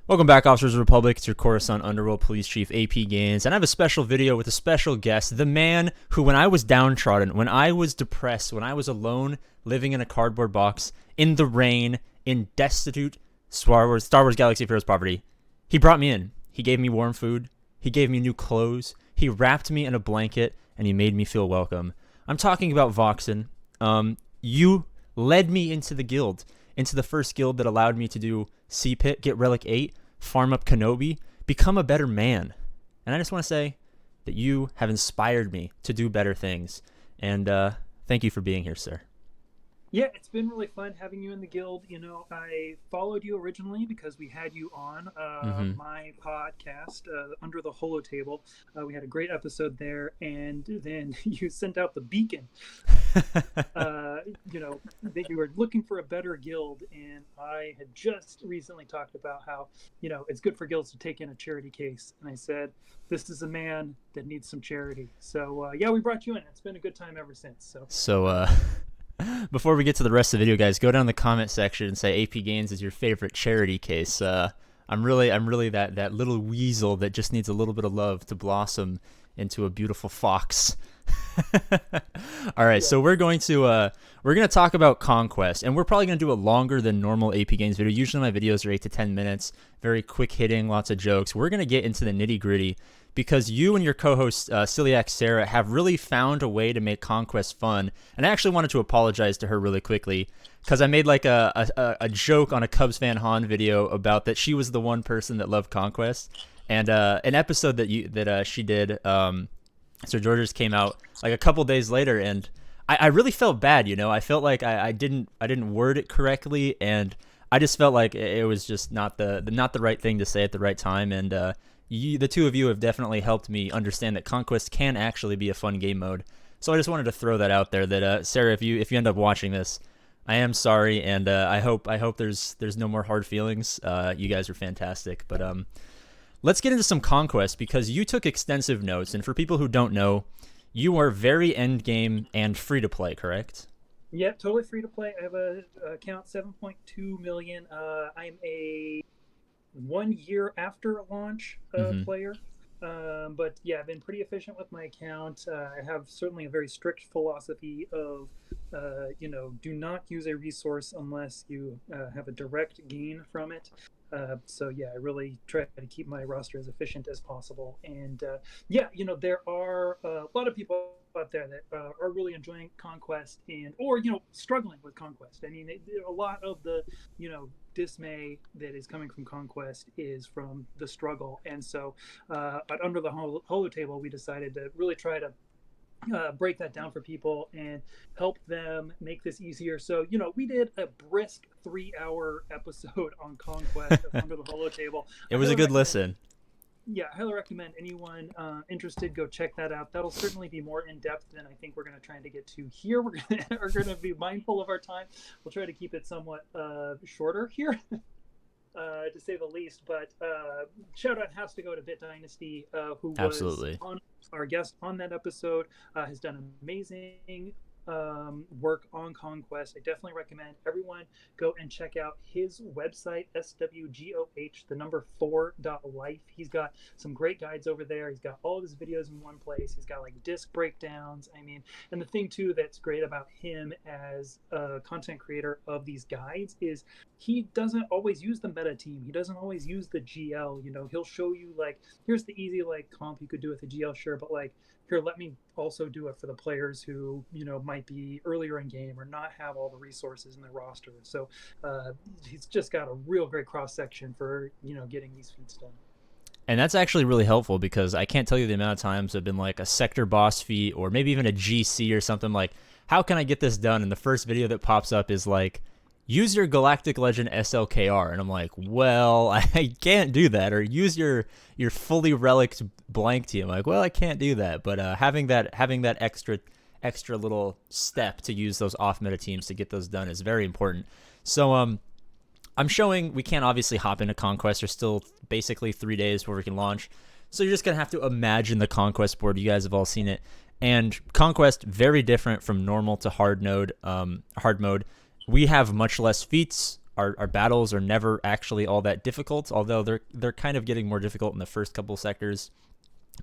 Welcome back, Officers of the Republic. It's your Coruscant Underworld Police Chief, APGAINS, and I have a special video with a special guest, the man who, when I was downtrodden, when I was depressed, when I was alone, living in a cardboard box, in the rain, in destitute Star Wars Galaxy of Heroes poverty, he brought me in. He gave me warm food. He gave me new clothes. He wrapped me in a blanket, and he made me feel welcome. I'm talking about Voxen. You led me into the guild, into the first guild that allowed me to do C-Pit, get Relic 8, farm up Kenobi, become a better man. And I just want to say that you have inspired me to do better things. And thank you for being here, sir. Yeah, it's been really fun having you in the guild. You know, I followed you originally because we had you on my podcast, Under the HoloTable. We had a great episode there, and then you sent out the beacon. That you were looking for a better guild, and I had just recently talked about how, it's good for guilds to take in a charity case. And I said, this is a man that needs some charity. So, yeah, we brought you in. It's been a good time ever since. So, before we get to the rest of the video, guys, go down in the comment section and say APGAINS is your favorite charity case. I'm really that little weasel that just needs a little bit of love to blossom into a beautiful fox. All right, so we're going to talk about Conquest, and we're probably going to do a longer than normal APGAINS video. Usually my videos are 8 to 10 minutes, very quick hitting, lots of jokes. We're going to get into the nitty gritty because you and your co-host Celiac Sarah have really found a way to make Conquest fun. And I actually wanted to apologize to her really quickly because I made like a joke on a Cubs fan Han video about that she was the one person that loved Conquest, and an episode that she did. Sir George's came out like a couple days later, and I really felt bad. I felt like I didn't word it correctly, and I just felt like it was just not the right thing to say at the right time. And the two of you have definitely helped me understand that Conquest can actually be a fun game mode. So I just wanted to throw that out there. That Sarah, if you end up watching this, I am sorry, and I hope there's no more hard feelings. You guys are fantastic, but let's get into some Conquest because you took extensive notes, and for people who don't know, you are very end game and free to play, correct? Yeah, totally free to play. I have a account 7.2 million. I'm a 1 year after launch player. But yeah, I've been pretty efficient with my account. I have certainly a very strict philosophy of, do not use a resource unless you have a direct gain from it. So yeah, I really try to keep my roster as efficient as possible. And there are a lot of people out there that are really enjoying Conquest or struggling with Conquest. I mean, a lot of the dismay that is coming from Conquest is from the struggle. And so under the HoloTable, we decided to really try to break that down for people and help them make this easier. So, we did a brisk 3-hour episode on Conquest under the HoloTable. It was a good listen. Yeah, I highly recommend anyone interested go check that out. That'll certainly be more in depth than I think we're going to try to get to here. We're going to be mindful of our time. We'll try to keep it somewhat shorter here. To say the least, but shout out has to go to Bit Dynasty, who was our guest on that episode, has done amazing work on Conquest. I definitely recommend everyone go and check out his website, SWGOH, the number 4.life. He's got some great guides over there. He's got all of his videos in one place. He's got like disc breakdowns. I mean, and the thing too that's great about him as a content creator of these guides is he doesn't always use the meta team. He doesn't always use the GL. He'll show you like, here's the easy like comp you could do with the GL, sure, but like, here, let me also do it for the players who, might be earlier in game or not have all the resources in their roster. So he's just got a real great cross section for, getting these feats done. And that's actually really helpful because I can't tell you the amount of times I've been like a sector boss feat or maybe even a GC or something like, how can I get this done? And the first video that pops up is like, use your Galactic Legend SLKR. And I'm like, well, I can't do that. Or use your fully relicked blank team. I'm like, well, I can't do that. But having that extra little step to use those off meta teams to get those done is very important. So I'm showing we can't obviously hop into Conquest. There's still basically 3 days before we can launch. So you're just going to have to imagine the Conquest board. You guys have all seen it. And Conquest, very different from normal to hard mode. We have much less feats. our battles are never actually all that difficult, although they're kind of getting more difficult in the first couple sectors.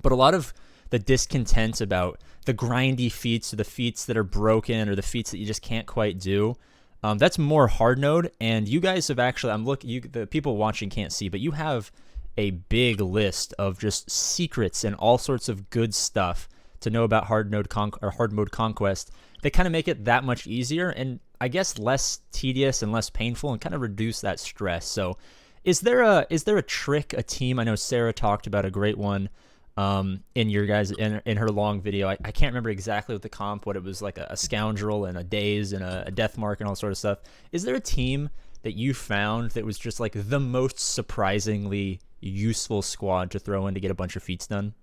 But a lot of the discontent about the grindy feats or the feats that are broken or the feats that you just can't quite do, that's more hard node. And you guys have actually, the people watching can't see, but you have a big list of just secrets and all sorts of good stuff to know about hard mode conquest that kind of make it that much easier and I guess less tedious and less painful and kind of reduce that stress. So is there a trick, a team? I know Sarah talked about a great one in your guys in her long video. I can't remember exactly what the comp, what it was, like a scoundrel and a daze and a death mark and all sort of stuff. Is there a team that you found that was just like the most surprisingly useful squad to throw in to get a bunch of feats done?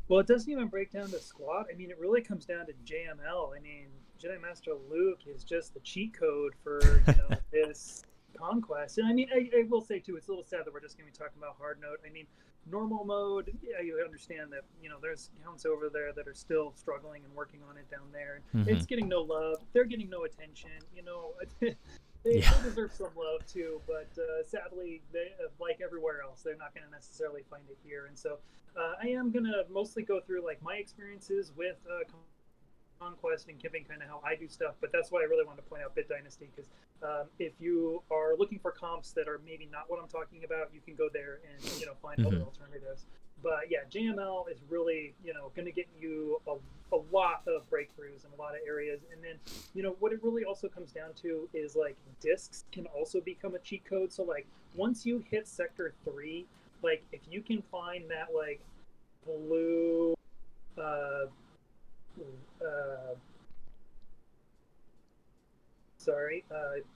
Well, it doesn't even break down to squad. I mean, it really comes down to JML. I mean, Jedi Master Luke is just the cheat code for this conquest. And I mean, I will say too, it's a little sad that we're just going to be talking about hard mode. I mean, normal mode, yeah, you understand that there's counts over there that are still struggling and working on it down there. It's getting no love. They're getting no attention. They deserve some love too, but sadly, they, like everywhere else, they're not going to necessarily find it here. And so I am going to mostly go through like my experiences with Conquest and giving kind of how I do stuff. But that's why I really wanted to point out Bit Dynasty, because if you are looking for comps that are maybe not what I'm talking about, you can go there and find other alternatives. But yeah, JML is really going to get you a lot of breakthroughs in a lot of areas. And then what it really also comes down to is like discs can also become a cheat code. So like once you hit sector 3, like if you can find that like blue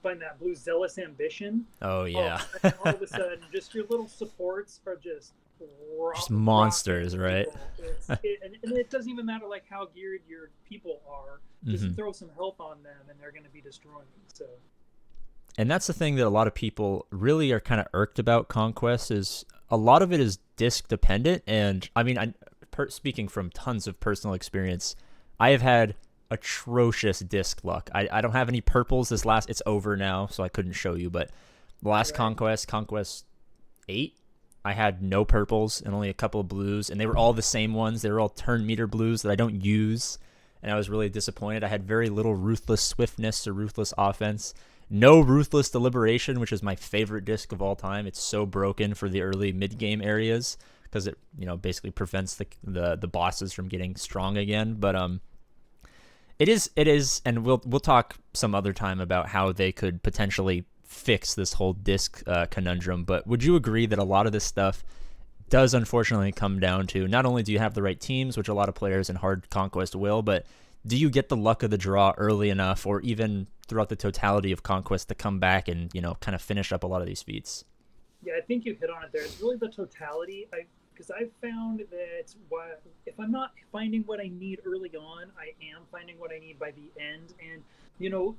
find that blue zealous ambition. Oh yeah. All of a sudden just your little supports are just monsters, right? And it doesn't even matter like how geared your people are. Just throw some health on them and they're going to be destroying. So and that's the thing that a lot of people really are kind of irked about Conquest, is a lot of it is disc dependent. And I mean, speaking from tons of personal experience, I have had atrocious disc luck. I don't have any purples this last, it's over now, so I couldn't show you, but the last Conquest 8, I had no purples and only a couple of blues, and they were all the same ones. They were all turn meter blues that I don't use, and I was really disappointed. I had very little ruthless swiftness or ruthless offense. No ruthless deliberation, which is my favorite disc of all time. It's so broken for the early mid-game areas because it basically prevents the bosses from getting strong again. But it is, and we'll talk some other time about how they could potentially fix this whole disc conundrum. But would you agree that a lot of this stuff does unfortunately come down to not only do you have the right teams, which a lot of players in hard conquest will, but do you get the luck of the draw early enough, or even throughout the totality of conquest, to come back and kind of finish up a lot of these feats? Yeah, I think you hit on it there. It's really the totality. Because I've found that if I'm not finding what I need early on, I am finding what I need by the end. And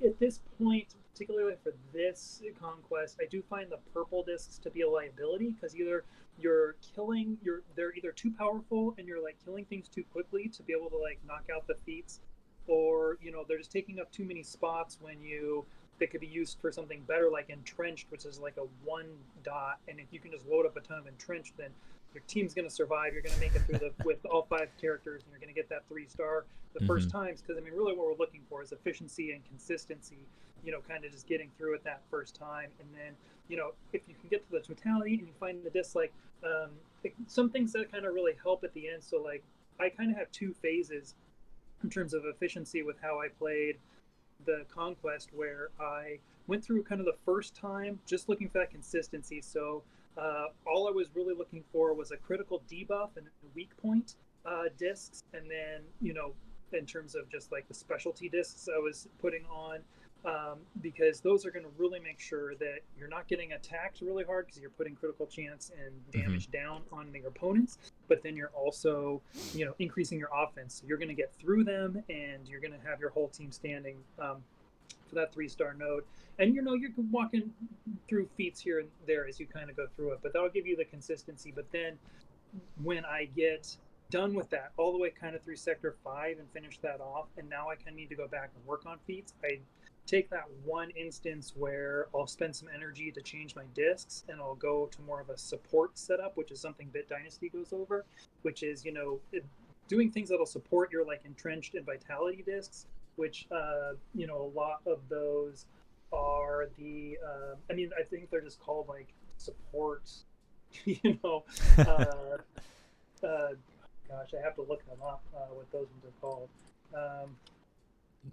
at this point, particularly for this conquest, I do find the purple discs to be a liability, because either they're either too powerful and you're like killing things too quickly to be able to like knock out the feats, or they're just taking up too many spots when they could be used for something better, like entrenched, which is like a 1 dot, and if you can just load up a ton of entrenched, then your team's going to survive. You're going to make it through with all 5 characters, and you're going to get that 3-star the first times. Because I mean, really, what we're looking for is efficiency and consistency. Kind of just getting through it that first time, and then if you can get to the totality and you find the disc, like some things that kind of really help at the end. So like I kind of have 2 phases in terms of efficiency with how I played the conquest, where I went through kind of the first time just looking for that consistency. So all I was really looking for was a critical debuff and a weak point discs, and then in terms of just like the specialty discs I was putting on, because those are going to really make sure that you're not getting attacked really hard, because you're putting critical chance and damage down on your opponents, but then you're also increasing your offense. So you're going to get through them, and you're going to have your whole team standing for that 3-star node. And you're walking through feats here and there as you kind of go through it, but that'll give you the consistency. But then when I get done with that all the way kind of through sector 5 and finish that off, and now I kind of need to go back and work on feats, I take that one instance where I'll spend some energy to change my discs, and I'll go to more of a support setup, which is something Bit Dynasty goes over, which is, doing things that'll support your like entrenched and vitality discs, which a lot of those are I think they're just called like support, you know, uh, uh, gosh, I have to look them up, what those ones are called. Um,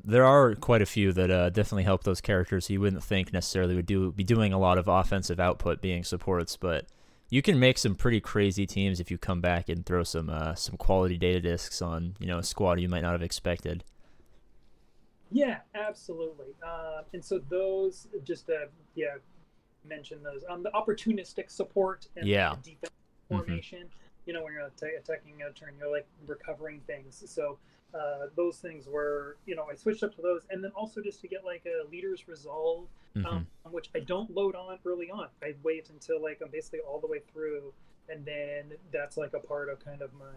There are quite a few that definitely help those characters. You wouldn't think necessarily would be doing a lot of offensive output being supports, but you can make some pretty crazy teams if you come back and throw some quality data discs on a squad you might not have expected. yeah, absolutely. And so those just yeah, mention those. The opportunistic support and like Yeah. the defense Hmm. formation. When you're attacking a turn, you're like recovering things. So those things were, I switched up to those, and then also just to get like a leader's resolve, Hmm. which I don't load on early on. I wait until like I'm basically all the way through, and then that's like a part of kind of my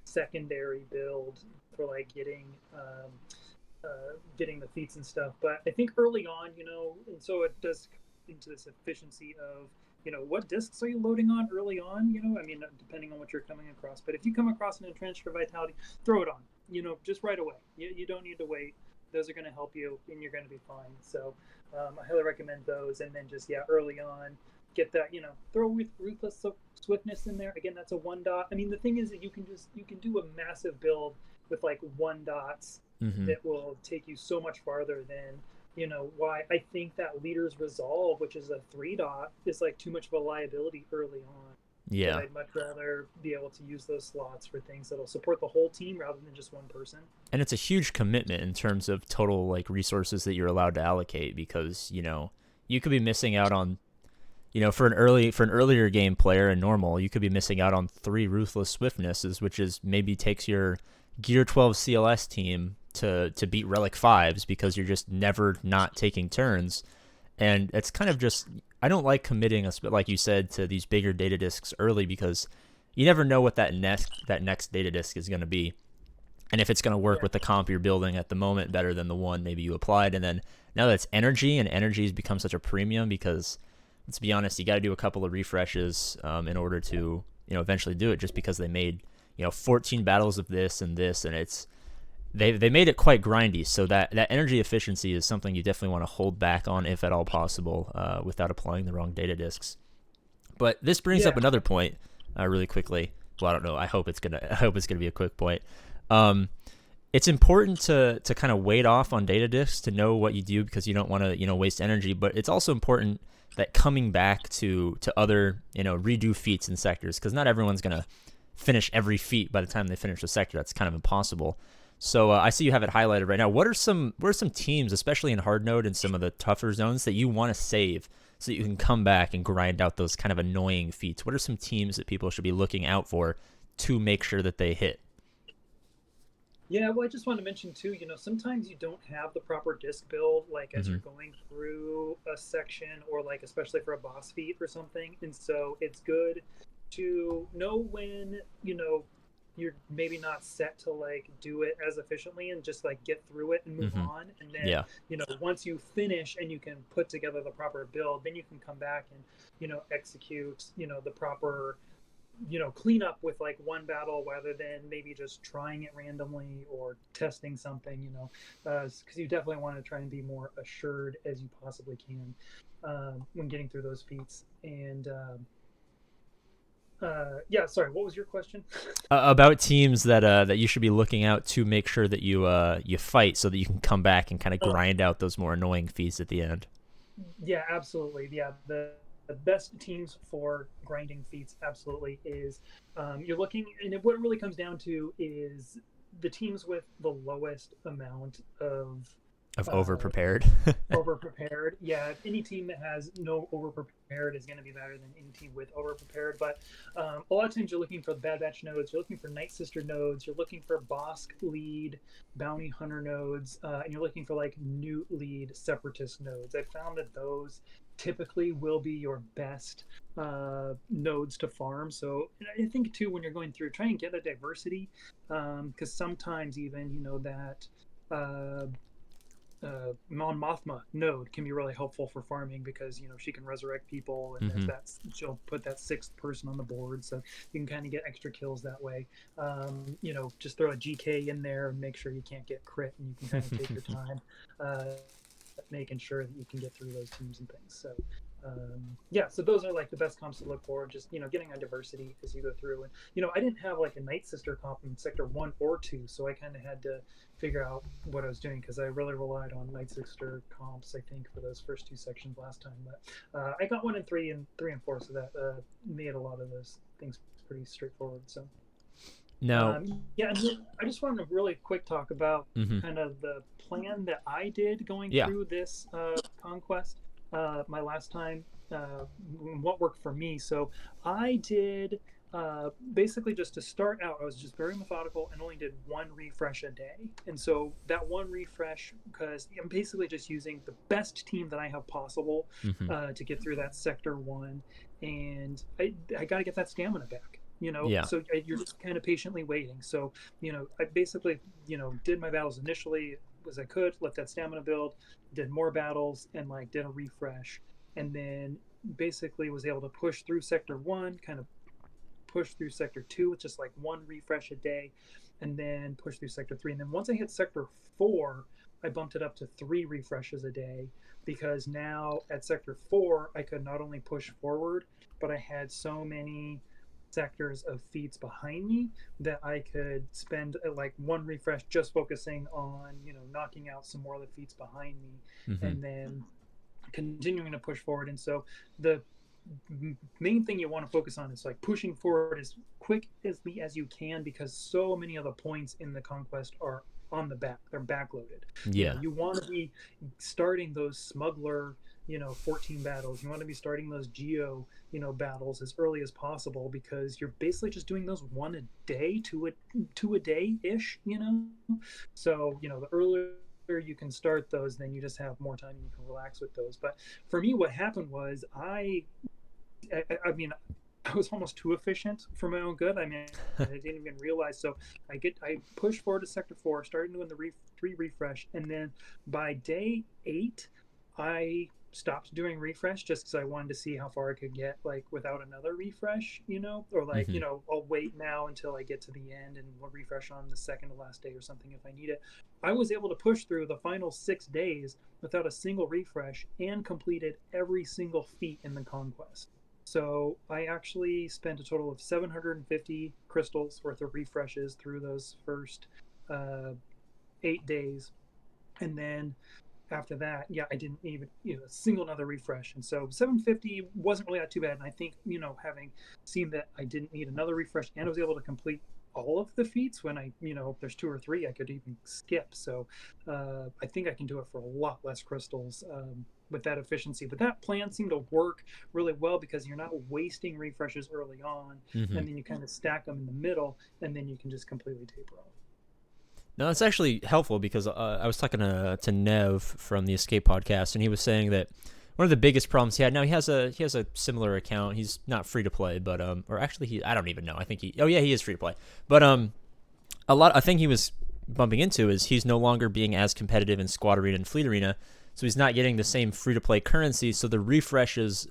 secondary build for like getting the feats and stuff. But I think early on, and so it does into this efficiency of, what discs are you loading on early on? I mean, depending on what you're coming across. But if you come across an entrenched or vitality, throw it on, just right away. You don't need to wait. Those are going to help you, and you're going to be fine. So I highly recommend those. And then just, yeah, early on, get that, throw with ruthless swiftness in there. Again, that's a 1 dot. I mean, the thing is that you can do a massive build with like 1 dots Hmm. that will take you so much farther than, why I think that leader's resolve, which is a 3 dot, is like too much of a liability early on, that Yeah. I'd much rather be able to use those slots for things that'll support the whole team rather than just one person. And it's a huge commitment in terms of total like resources that you're allowed to allocate because you could be missing out on for an earlier game player in normal, you could be missing out on 3 ruthless swiftnesses, which is maybe takes your Gear 12 CLS team to beat Relic 5s because you're just never not taking turns. And it's kind of just I don't like committing us, but like you said, to these bigger data disks early because you never know what that next data disk is going to be, and if it's going to work Yeah, with the comp you're building at the moment better than the one maybe you applied. And then now that's energy, and energy has become such a premium because let's be honest, you got to do a couple of refreshes in order to eventually do it. Just because they made 14 battles of this and this, and they made it quite grindy. So that energy efficiency is something you definitely want to hold back on if at all possible, without applying the wrong data disks. But this brings up yeah, another point, really quickly. Well, I don't know. I hope it's gonna be a quick point. Um, it's important to kind of wait off on data disks to know what you do because you don't want to waste energy. But it's also important that coming back to other redo feats and sectors, because not everyone's gonna finish every feat by the time they finish the sector. That's kind of impossible. So I see you have it highlighted right now. What are some teams, especially in hard node and some of the tougher zones, that you want to save so that you can come back and grind out those kind of annoying feats? What are some teams that people should be looking out for to make sure that they hit? yeah. Well, I just want to mention too, sometimes you don't have the proper disc build, like as Hmm. you're going through a section, or like especially for a boss feat or something. And so it's good to know when, you're maybe not set to like do it as efficiently, and just like get through it and move Hmm. on. And then, Yeah. once you finish and you can put together the proper build, then you can come back and, execute, the proper, clean up with like one battle rather than maybe just trying it randomly or testing something, because you definitely want to try and be more assured as you possibly can, when getting through those feats. And yeah, sorry, what was your question? About teams that you should be looking out to make sure that you fight so that you can come back and kind of Oh, grind out those more annoying feats at the end. yeah, absolutely. Yeah, the best teams for grinding feats absolutely is, you're looking, and what it really comes down to is the teams with the lowest amount of Of over uh, prepared. over prepared. Yeah, any team that has no over prepared is going to be better than any team with over prepared. But a lot of times you're looking for Bad Batch nodes, you're looking for Night Sister nodes, you're looking for Bosk lead Bounty Hunter nodes, and you're looking for like Newt lead Separatist nodes. I found that those typically will be your best nodes to farm. So I think too, when you're going through, try and get a diversity, because sometimes even, that. Uh, Mon Mothma node can be really helpful for farming because she can resurrect people, and Mm-hmm. she'll put that sixth person on the board, so you can kind of get extra kills that way. Just throw a GK in there and make sure you can't get crit, and you can kind of take your time, making sure that you can get through those teams and things. So yeah, so those are like the best comps to look for. Just getting on diversity as you go through, and I didn't have like a Night Sister comp in Sector 1 or 2, so I kind of had to figure out what I was doing because I really relied on Night Sister comps, I think, for those first two sections last time. But I got 1 and 3 and 3 and 4, so that made a lot of those things pretty straightforward. So Now, yeah, and I just wanted to really quick talk about mm-hmm. kind of the plan that I did going Yeah. through this conquest my last time. What worked for me? So I did basically, just to start out, I was just very methodical and only did 1 refresh a day. And so that 1 refresh, because I'm basically just using the best team that I have possible Mm-hmm. to get through that Sector 1, and I got to get that stamina back. Yeah. So you're just kind of patiently waiting. So I basically did my battles initially as I could, let that stamina build, did more battles, and like did a refresh, and then basically was able to push through Sector 1, kind of push through Sector 2 with just like 1 refresh a day, and then push through Sector 3. And then once I hit Sector 4, I bumped it up to 3 refreshes a day, because now at Sector 4, I could not only push forward, but I had so many sectors of feats behind me that I could spend like 1 refresh just focusing on knocking out some more of the feats behind me, Mm-hmm. and then continuing to push forward. And so the main thing you want to focus on is like pushing forward as quick as you can, because so many of the points in the conquest are on the back, they're backloaded. Yeah. You want to be starting those smuggler 14 battles. You want to be starting those geo battles as early as possible, because you're basically just doing those 1 a day, two a day ish. So the earlier you can start those, then you just have more time and you can relax with those. But for me, what happened was I mean, I was almost too efficient for my own good. I mean, I didn't even realize. So I pushed forward to Sector 4, started doing the 3 refresh, and then by day 8, I stopped doing refresh just because I wanted to see how far I could get, like without another refresh, or like Mm-hmm. I'll wait now until I get to the end and we'll refresh on the second to last day or something if I need it. I was able to push through the final 6 days without a single refresh and completed every single feat in the conquest. So I actually spent a total of 750 crystals worth of refreshes through those first uh, 8 days, and then after that, yeah, I didn't even a single another refresh, and so 750 wasn't really that too bad. And I think having seen that I didn't need another refresh and I was able to complete all of the feats when I if there's 2 or 3 I could even skip. So I think I can do it for a lot less crystals. With that efficiency, but that plan seemed to work really well because you're not wasting refreshes early on, Mm-hmm. and then you kind of stack them in the middle, and then you can just completely taper off. No, it's actually helpful because I was talking to Nev from the Escape podcast, and he was saying that one of the biggest problems he had. Now he has a similar account. He's not free to play, but or actually I don't even know. I think he is free to play, but I think he was bumping into is he's no longer being as competitive in Squad Arena and Fleet Arena, so he's not getting the same free to play currency. So the refreshes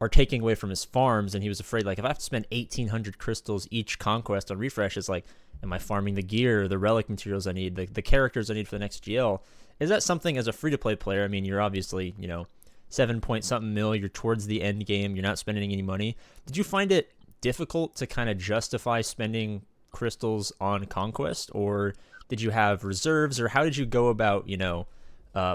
are taking away from his farms, and he was afraid, like, if I have to spend 1,800 crystals each conquest on refreshes, like, am I farming the gear, the relic materials I need, the characters I need for the next GL? Is that something as a free-to-play player? I mean, you're obviously, 7 point something mil, you're towards the end game, you're not spending any money. Did you find it difficult to kind of justify spending crystals on Conquest, or did you have reserves, or how did you go about,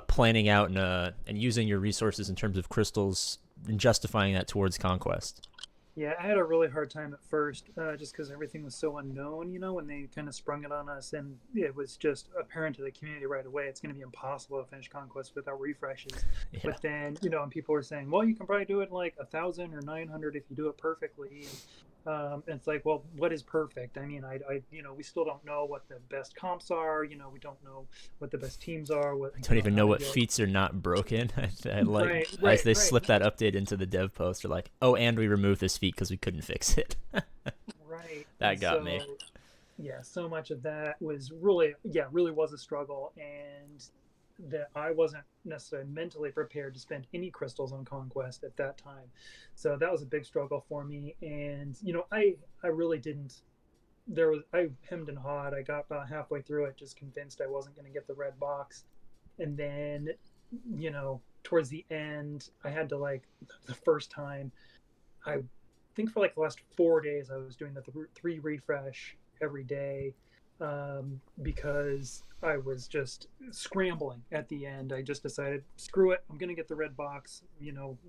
planning out and using your resources in terms of crystals and justifying that towards Conquest? Yeah, I had a really hard time at first, just because everything was so unknown, when they kind of sprung it on us, and it was just apparent to the community right away it's going to be impossible to finish Conquest without refreshes. Yeah. But then, and people were saying, well, you can probably do it in like 1,000 or 900 if you do it perfectly. And it's like, well, what is perfect? I mean, we still don't know what the best comps are. We don't know what the best teams are. What Don't even how know to what go. feats are not broken. I like Right, as right, they right, slip that update into the dev post, they're like, "Oh, and we removed this feat because we couldn't fix it." right. That And got so, me. yeah, so much of that was really, yeah, really was a struggle. And that I wasn't necessarily mentally prepared to spend any crystals on Conquest at that time. So that was a big struggle for me. And, I really didn't. I hemmed and hawed. I got about halfway through it, just convinced I wasn't going to get the red box. And then, towards the end, I had to, like, the first time, I think for like the last 4 days, I was doing the three refresh every day, because I was just scrambling at the end. I just decided, screw it, I'm gonna get the red box.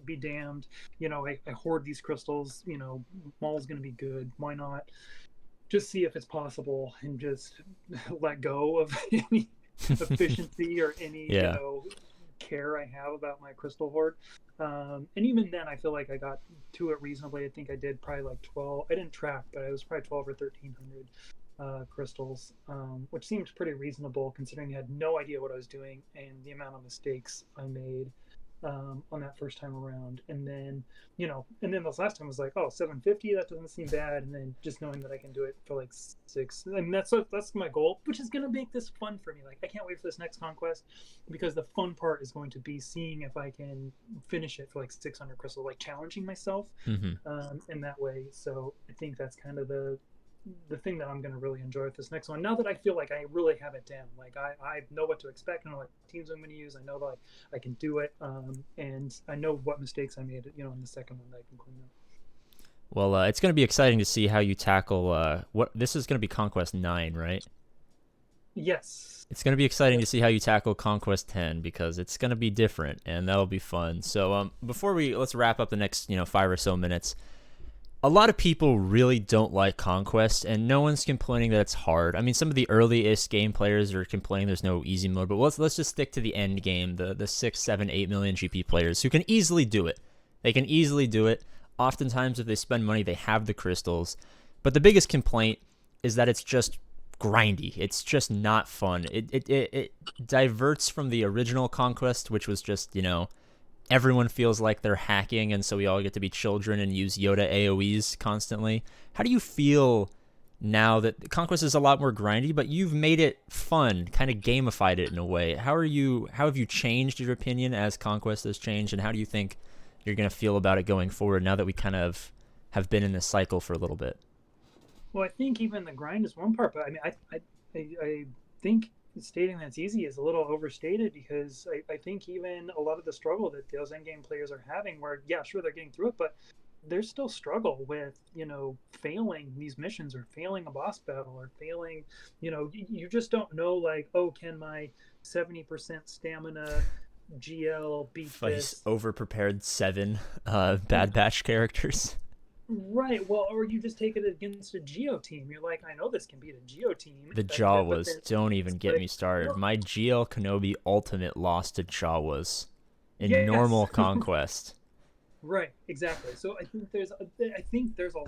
Be damned. I hoard these crystals. Mall's gonna be good. Why not? Just see if it's possible and just let go of any efficiency or any Yeah. care I have about my crystal hoard. And even then, I feel like I got to it reasonably. I think I did probably like 12. I didn't track, but I was probably 12 or 1300 crystals, which seems pretty reasonable considering I had no idea what I was doing and the amount of mistakes I made on that first time around. And then this last time was like, oh, 750, that doesn't seem bad. And then just knowing that I can do it for like six, I mean, that's my goal, which is going to make this fun for me. Like, I can't wait for this next conquest, because the fun part is going to be seeing if I can finish it for like 600 crystals, like challenging myself Hmm. in that way. So I think that's kind of the thing that I'm going to really enjoy with this next one. Now that I feel like I really have it down, like I know what to expect, I know what teams I'm going to use, I know that I can do it, and I know what mistakes I made, in the second one that I can clean up. Well, it's going to be exciting to see how you tackle what this is going to be Conquest 9, right? Yes. It's going to be exciting to see how you tackle Conquest 10 because it's going to be different and that'll be fun. So, before let's wrap up the next, 5 or so minutes. A lot of people really don't like Conquest, and no one's complaining that it's hard. I mean, some of the earliest game players are complaining there's no easy mode, but let's just stick to the end game, the 6, 7, 8 million GP players who can easily do it. They can easily do it. Oftentimes, if they spend money, they have the crystals. But the biggest complaint is that it's just grindy. It's just not fun. It diverts from the original Conquest, which was just, everyone feels like they're hacking, and so we all get to be children and use Yoda AoEs constantly. How do you feel now that Conquest is a lot more grindy, but you've made it fun, kind of gamified it in a way? How have you changed your opinion as Conquest has changed, and how do you think you're going to feel about it going forward now that we kind of have been in this cycle for a little bit? Well, I think even the grind is one part, but I mean, I think stating that's easy is a little overstated, because I think even a lot of the struggle that those endgame players are having, where, yeah, sure, they're getting through it, but there's still struggle with, failing these missions, or failing a boss battle, or failing, you just don't know, like, oh, can my 70% stamina GL beat Face this? over-prepared 7 Bad Batch characters. Right. Well, or you just take it against a Geo team. You're like, I know this can beat a Geo team. The But Jawas, then don't even it's get like, me started. no. My GL Kenobi Ultimate lost to Jawas in Yes. normal Conquest. Right. Exactly. So I think there's a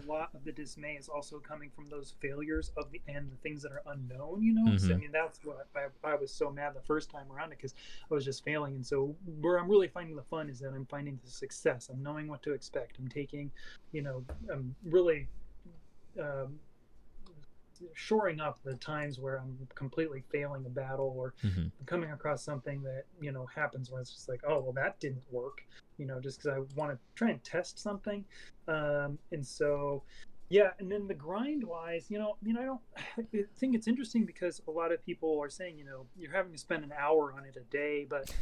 lot of the dismay is also coming from those failures of the end, the things that are unknown. So I Hmm. mean, that's what I was so mad the first time around it, because I was just failing. And so where I'm really finding the fun is that I'm finding the success. I'm knowing what to expect. I'm taking, I'm really. Um, Shoring up the times where I'm completely failing a battle, or Hmm. coming across something that happens where it's just like, oh well, that didn't work, just because I want to try and test something. And so, yeah. And then the grind wise, I mean, I think it's interesting, because a lot of people are saying, you're having to spend an hour on it a day, but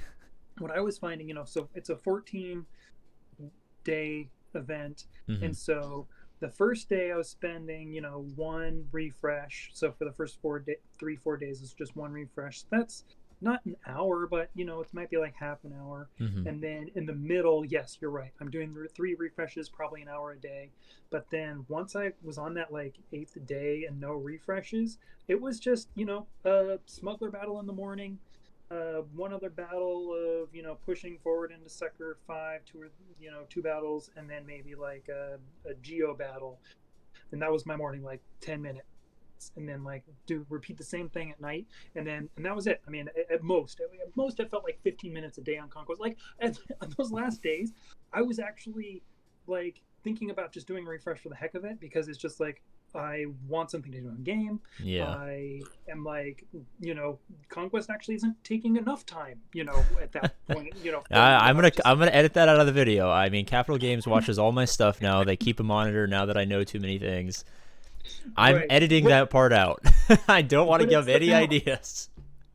what I was finding, so it's a 14-day event. Hmm. And so the first day I was spending, one refresh. So for the first 3 4 days, it's just one refresh. That's not an hour, but it might be like half an hour. Hmm. And then in the middle, yes, you're right, I'm doing the 3 refreshes, probably an hour a day. But then once I was on that like eighth day and no refreshes, it was just a smuggler battle in the morning, one other battle of pushing forward into sector 5, two battles, and then maybe like a geo battle. And that was my morning, like 10 minutes. And then like do repeat the same thing at night, and that was it. I mean, at most it felt like 15 minutes a day on Conquest. Like on those last days, I was actually like thinking about just doing a refresh for the heck of it, because it's just like I want something to do in game. Yeah. I am like, Conquest actually isn't taking enough time, at that point, for me. I'm I'm gonna just I'm gonna edit that out of the video. I mean, Capital Games watches all my stuff now. They keep a monitor now that I know too many things. I'm right. editing But that part out. I don't want to but give it's any now ideas.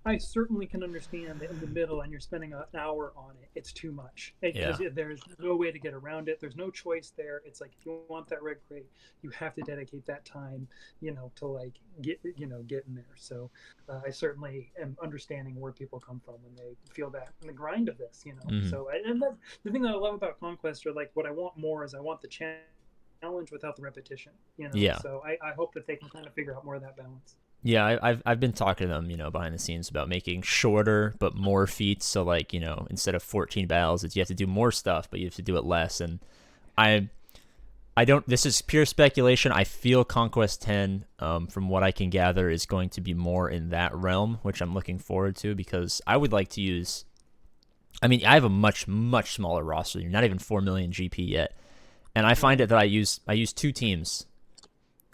I certainly can understand that in the middle and you're spending an hour on it, it's too much because Yeah. there's no way to get around it. There's no choice there. It's like if you want that red crate, you have to dedicate that time, to like get in there. So I certainly am understanding where people come from when they feel that in the grind of this. Hmm. So and that's the thing that I love about Conquest, or like what I want more is I want the challenge without the repetition. Yeah. So I hope that they can kind of figure out more of that balance. Yeah, I've been talking to them, behind the scenes about making shorter but more feats. So like, instead of 14 battles, it's you have to do more stuff, but you have to do it less. And I I don't. This is pure speculation. I feel Conquest 10, from what I can gather, is going to be more in that realm, which I'm looking forward to because I would like to use. I mean, I have a much smaller roster. You're not even 4 million GP yet, and I find it that I use two teams.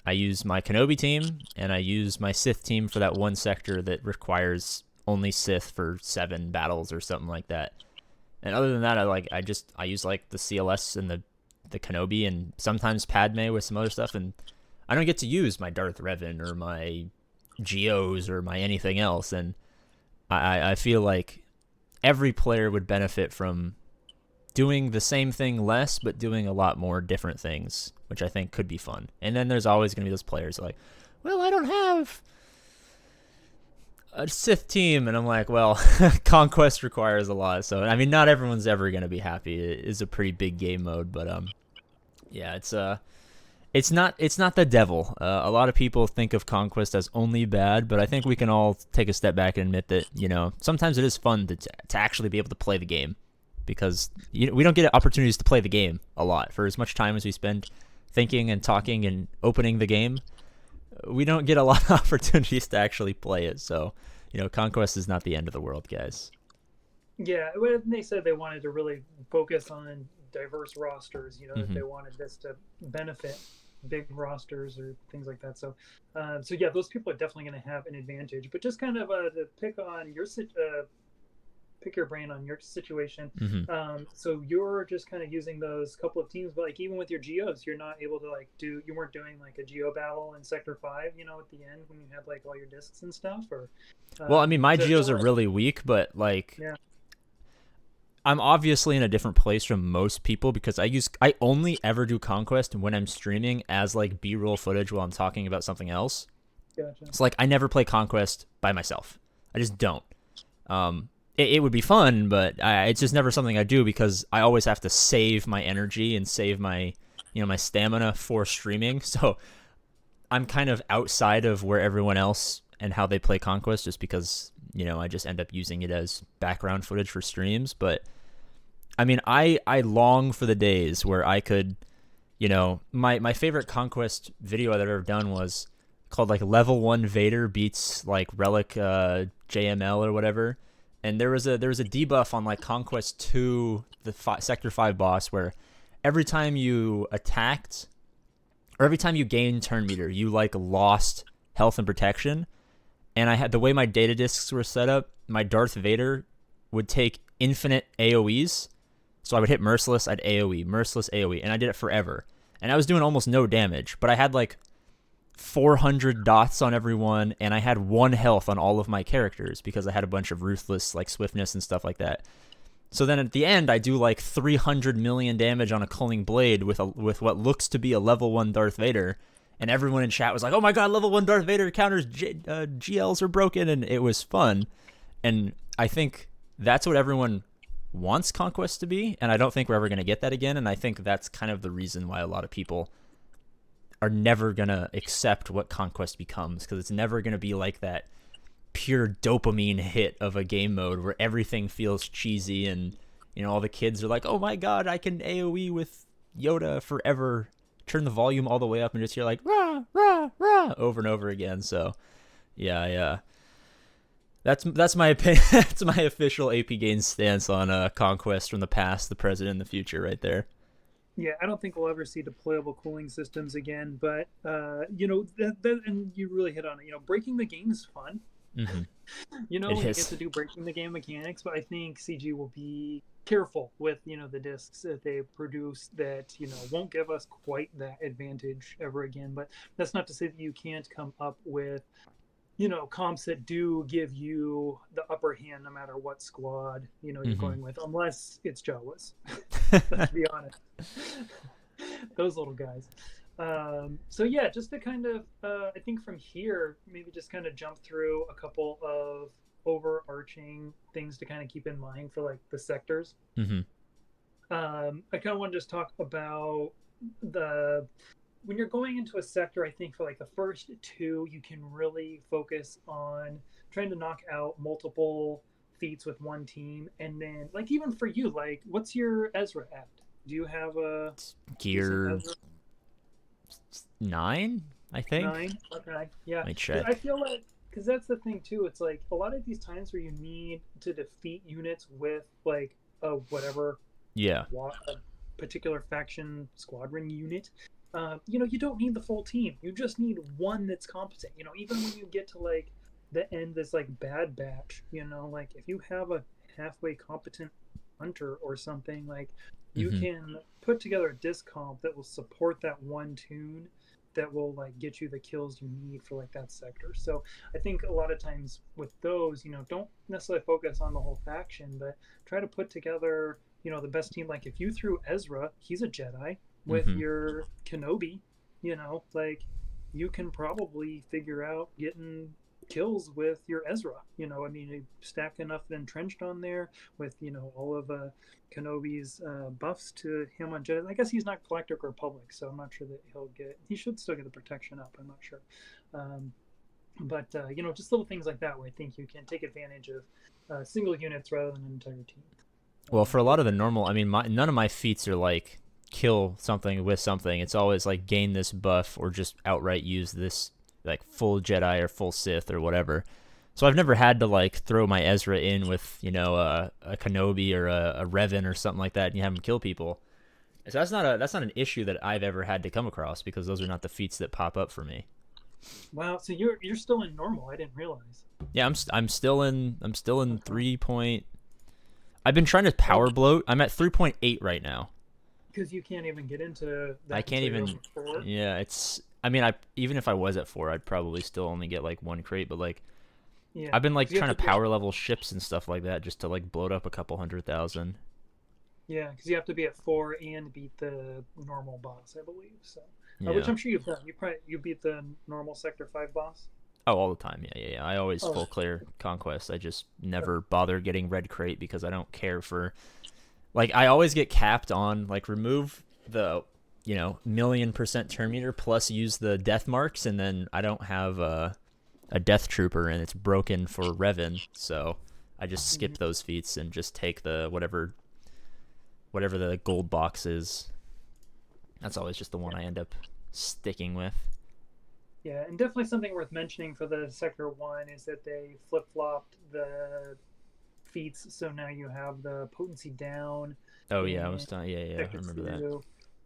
I use my Kenobi team and I use my Sith team for that one sector that requires only Sith for 7 battles or something like that. And other than that, I use like the CLS and the Kenobi and sometimes Padme with some other stuff, and I don't get to use my Darth Revan or my Geos or my anything else. And I feel like every player would benefit from doing the same thing less, but doing a lot more different things, which I think could be fun. And then there's always going to be those players like, well, I don't have a Sith team, and I'm like, well, Conquest requires a lot. So I mean, not everyone's ever going to be happy. It is a pretty big game mode, but yeah, it's not the devil. A lot of people think of Conquest as only bad, but I think we can all take a step back and admit that sometimes it is fun to actually be able to play the game, because we don't get opportunities to play the game a lot. For as much time as we spend thinking and talking and opening the game, we don't get a lot of opportunities to actually play it. So, Conquest is not the end of the world, guys. Yeah, when they said they wanted to really focus on diverse rosters, that Hmm. they wanted this to benefit big rosters or things like that. So yeah, those people are definitely going to have an advantage. But just kind of to pick on your pick your brain on your situation. Hmm. So you're just kind of using those couple of teams, but like even with your geos, you're not able to you weren't doing like a geo battle in Sector 5, at the end when you had like all your discs and stuff, or Well, I mean, my to Geos are really weak, but like, yeah. I'm obviously in a different place from most people because I only ever do Conquest when I'm streaming as like B-roll footage while I'm talking about something else. Gotcha. It's like I never play Conquest by myself. I just don't. It would be fun, but it's just never something I do because I always have to save my energy and save my my stamina for streaming. So I'm kind of outside of where everyone else and how they play Conquest, just because I just end up using it as background footage for streams. But I mean, I long for the days where I could, my favorite Conquest video that I've ever done was called like Level 1 Vader beats like Relic JML or whatever. And there was a debuff on like Conquest 2, the Sector 5 boss, where every time you attacked or every time you gained turn meter, you like lost health and protection. And I had the way my data discs were set up, my Darth Vader would take infinite AoEs. So I would hit Merciless, I'd AoE, Merciless AoE, and I did it forever. And I was doing almost no damage, but I had like 400 dots on everyone, and I had 1 health on all of my characters because I had a bunch of ruthless like swiftness and stuff like that. So then at the end, I do like 300 million damage on a Culling Blade with what looks to be a level 1 Darth Vader. And everyone in chat was like, oh my god, level 1 Darth Vader counters GLs are broken, and it was fun. And I think that's what everyone wants Conquest to be, and I don't think we're ever going to get that again. And I think that's kind of the reason why a lot of people are never going to accept what Conquest becomes, because it's never going to be like that pure dopamine hit of a game mode where everything feels cheesy and all the kids are like, oh my god, I can AoE with Yoda forever, turn the volume all the way up and just hear like rah rah rah over and over again. So yeah, that's my opinion. That's my official APGAINS stance on Conquest from the past, the present, and the future right there. Yeah, I don't think we'll ever see deployable cooling systems again. But you know that, and you really hit on it. You know, breaking the game is fun. Hmm. You know, It when you get is. to do breaking the game mechanics. But I think CG will be careful with the discs that they produce that won't give us quite that advantage ever again. But that's not to say that you can't come up with comps that do give you the upper hand no matter what squad you're Hmm. going with, unless it's Jawas. Let's be honest. Those little guys. So yeah, just to kind of, I think from here, maybe just kind of jump through a couple of overarching things to kind of keep in mind for like the sectors. Hmm. I kind of want to just talk about the when you're going into a sector. I think for like the first two, you can really focus on trying to knock out multiple feats with one team, and then like even for you, like what's your Ezra at? Do you have a decent Gear Ezra? 9, I think. 9? Okay, yeah. Let me Because I check. feel like that's the thing too. It's like a lot of these times where you need to defeat units with like a whatever Yeah. a particular faction squadron unit. You don't need the full team. You just need one that's competent. Even when you get to like the end, this like bad batch. Like if you have a halfway competent hunter or something, like you Hmm. can put together a disc comp that will support that one tune that will like get you the kills you need for like that sector. So I think a lot of times with those, don't necessarily focus on the whole faction, but try to put together the best team. Like if you threw Ezra, he's a Jedi, with Hmm. your Kenobi, like you can probably figure out getting kills with your Ezra. I mean, you stack enough entrenched on there with all of Kenobi's buffs to him on Jedi. I guess he's not Galactic Republic, so I'm not sure that he'll get. He should still get the protection up. I'm not sure. Um, but just little things like that where I think you can take advantage of single units rather than an entire team. Well, for a But lot of the normal, I mean, none of my feats are like kill something with something. It's always like gain this buff or just outright use this like full Jedi or full Sith or whatever. So I've never had to like throw my Ezra in with a Kenobi or a Revan or something like that and you have him kill people. So that's not an issue that I've ever had to come across because those are not the feats that pop up for me. wow, so you're still in normal. I didn't realize. Yeah, I'm still in Okay. 3 point. I've been trying to Oh, power bloat. I'm at 3.8 right now. because you can't even get into I that can't until you're even. over 4. Yeah, it's. I mean, I even if I was at 4, I'd probably still only get like one crate. But like, Yeah, I've been like because you have trying to to be at power level ships and stuff like that just to like bloat up a couple 100,000. yeah, because you have to be at 4 and beat the normal boss, I believe. So, which Yeah. I'm sure you've done. You beat the normal Sector 5 boss. Oh, all the time. Yeah, yeah, yeah. I always Oh, full clear Conquest. I just uh, never bother getting red crate because I don't care for. Like, I always get capped on like remove the million% turn meter plus use the death marks, and then I don't have a death trooper and it's broken for Revan, so I just skip mhm. those feats and just take the whatever the gold box is. That's always just the one Yeah, I end up sticking with. yeah, and definitely something worth mentioning for the Sector 1 is that they flip flopped the feats, so now you have the potency down Oh yeah, I in was done. Yeah, yeah, I Sector remember that. 2,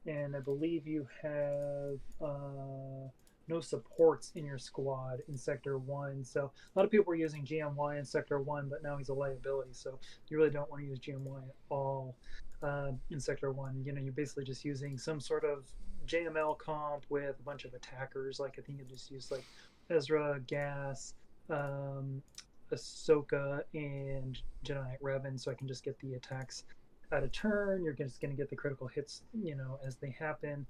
and I believe you have no supports in your squad in Sector 1. So a lot of people were using GMY in Sector 1, but now he's a liability, so you really don't want to use GMY at all in Sector 1. You're basically just using some sort of JML comp with a bunch of attackers. Like I think you just use like Ezra, Gas, um, Ahsoka, and Jedi Knight Revan, so I can just get the attacks at a turn. You're just going to get the critical hits, as they happen.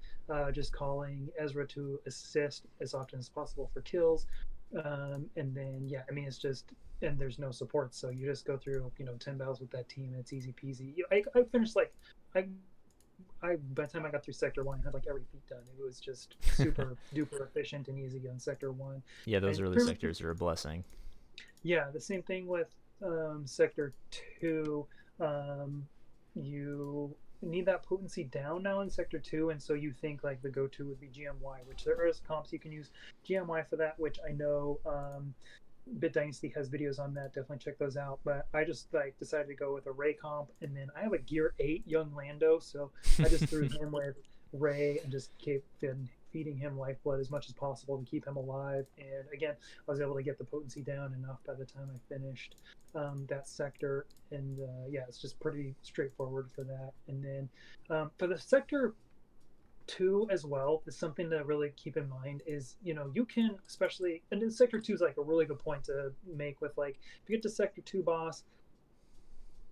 Just calling Ezra to assist as often as possible for kills, and then yeah, I mean it's just and there's no support, so you just go through 10 battles with that team, and it's easy peasy. I finished like I. By the time I got through Sector 1, I had like every feat done. It was just super duper efficient and easy on Sector 1, Yeah, those and early pretty much sectors are a blessing. yeah, the same thing with Sector 2. Um, you need that potency down now in Sector 2, and so you think like the go to would be GMY, which there is comps you can use GMY for that, which I know Bit Dynasty has videos on that. Definitely check those out. But I just like decided to go with a Ray comp, and then I have a Gear 8 young Lando, so I just threw him with Ray and just kept feeding him lifeblood as much as possible to keep him alive. And again, I was able to get the potency down enough by the time I finished that sector. And yeah, it's just pretty straightforward for that. And then for the sector 2 as well is something to really keep in mind is, you know, you can, especially, and in sector 2 is like a really good point to make with, like, if you get to sector 2 boss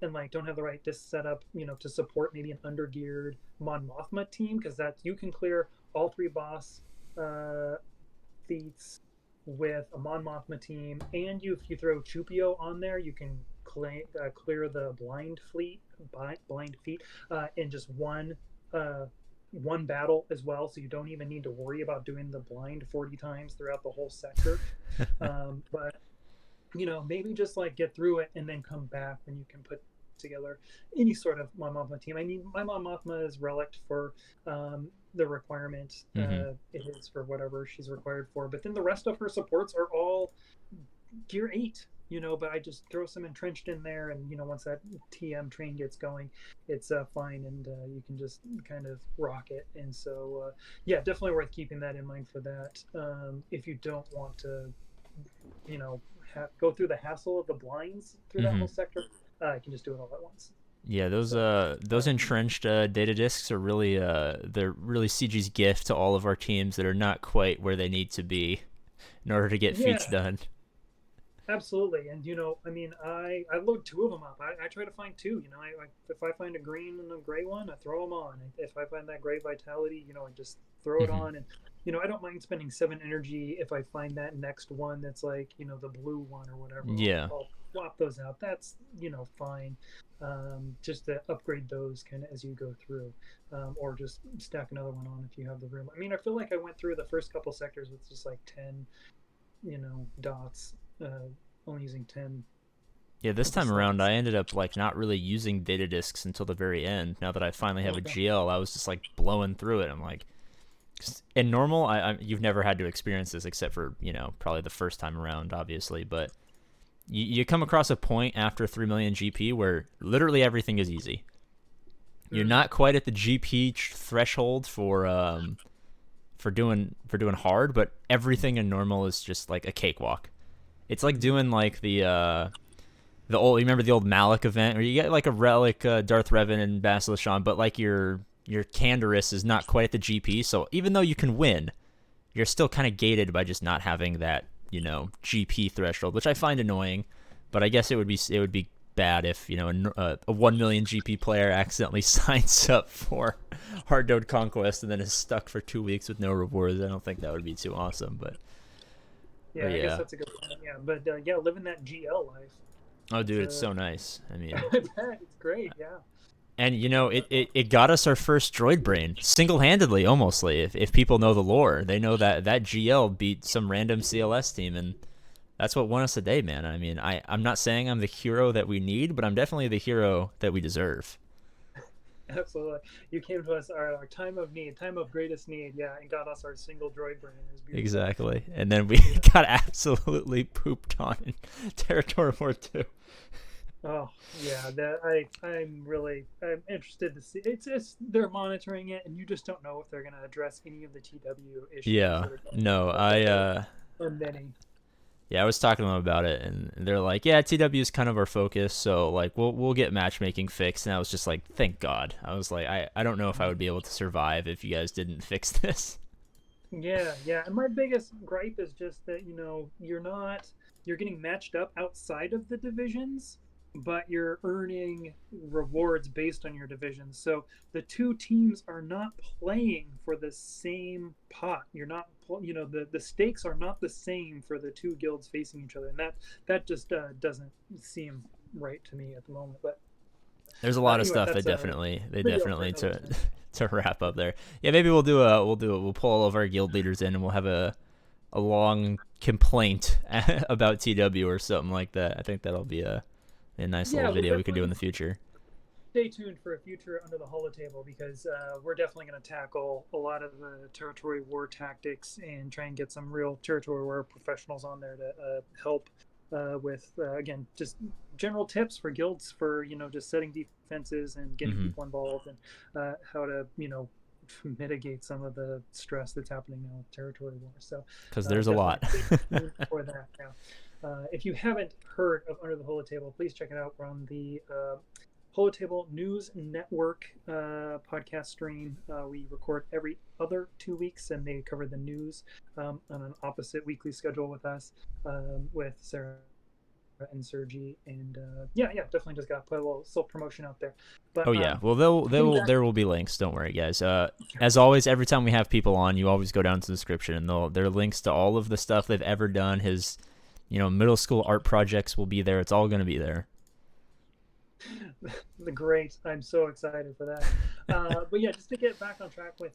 and like don't have the right disc setup, you know, to support maybe an undergeared Mon Mothma team, because that you can clear all 3 boss feats with a Mon Mothma team, and if you throw Chupio on there, you can clear the blind feat in just one battle as well, so you don't even need to worry about doing the blind 40 times throughout the whole sector. But you know, maybe just like get through it and then come back when you can put together any sort of Mon Mothma team. I mean, my Mon Mothma is relict for the requirement. It is for whatever she's required for, but then the rest of her supports are all Gear 8, you know, but I just throw some entrenched in there, and you know, once that TM train gets going, it's fine, and you can just kind of rock it. And so yeah, definitely worth keeping that in mind for that. If you don't want to, you know, go through the hassle of the blinds through that whole sector, you can just do it all at once. Yeah, those entrenched data discs are really they're really CG's gift to all of our teams that are not quite where they need to be in order to get feats done. Absolutely. And you know, I mean, I load 2 of them up. I try to find 2. You know, if I find a green and a gray one, I throw them on. If I find that gray vitality, you know, I just throw it on. And you know, I don't mind spending 7 energy if I find that next one that's like, you know, the blue one or whatever. Yeah, I'll swap those out. That's, you know, fine. Just to upgrade those kind of as you go through, or just stack another one on if you have the room. I mean, I feel like I went through the first couple sectors with just like 10, you know, dots. Only using 10. Yeah, this time around I ended up like not really using data discs until the very end. Now that I finally have a GL, I was just like blowing through it. I'm like, in normal, you've never had to experience this except for, you know, probably the first time around, obviously, but you come across a point after 3 million GP where literally everything is easy. You're not quite at the GP threshold for doing hard, but everything in normal is just like a cakewalk. It's like doing like the old, you remember the old Malik event where you get like a relic Darth Revan and Basilishan, but like your Canderous is not quite at the GP, so even though you can win, you're still kind of gated by just not having that, you know, GP threshold, which I find annoying. But I guess it would be bad if, you know, a 1 million GP player accidentally signs up for Hard Node Conquest and then is stuck for 2 weeks with no rewards. I don't think that would be too awesome, but yeah, I guess that's a good point. Yeah, but yeah, living that GL life. Oh, dude, it's so nice. I mean, it's great. Yeah. And you know, it got us our first droid brain single-handedly, almostly. If people know the lore, they know that GL beat some random CLS team, and that's what won us the day, man. I mean, I'm not saying I'm the hero that we need, but I'm definitely the hero that we deserve. Absolutely. You came to us our time of need, time of greatest need, yeah, and got us our single droid brain. Exactly. And then we got absolutely pooped on in Territory War 2. Oh yeah, I'm interested to see. It's they're monitoring it, and you just don't know if they're going to address any of the TW issues. Yeah, no, or many. Yeah, I was talking to them about it, and they're like, "Yeah, TW is kind of our focus, so like we'll get matchmaking fixed." And I was just like, "Thank God!" I was like, "I don't know if I would be able to survive if you guys didn't fix this." Yeah, and my biggest gripe is just that, you know, you're getting matched up outside of the divisions, but you're earning rewards based on your divisions. So the 2 teams are not playing for the same pot. You're not, you know, the stakes are not the same for the 2 guilds facing each other, and that just doesn't seem right to me at the moment. But there's a lot of stuff they definitely to wrap up there. Yeah, maybe we'll pull all of our guild leaders in, and we'll have a long complaint about TW or something like that. I think that'll be a nice little video we could do in the future. stay tuned for a future Under the HoloTable, because we're definitely going to tackle a lot of the territory war tactics and try and get some real territory war professionals on there to help with again, just general tips for guilds for just setting defenses and getting people involved, and how to mitigate some of the stress that's happening now with territory war. So because there's a lot for that now. If you haven't heard of Under the HoloTable, please check it out. We're on the HoloTable News Network podcast stream. We record every other 2 weeks, and they cover the news on an opposite weekly schedule with us, with Sarah and Sergi, and definitely just got to put a little self promotion out there. But well, there will be links. Don't worry, guys. As always, every time we have people on, you always go down to the description, and there are links to all of the stuff they've ever done. His middle school art projects will be there. It's all going to be there. Great. I'm so excited for that. But yeah, just to get back on track with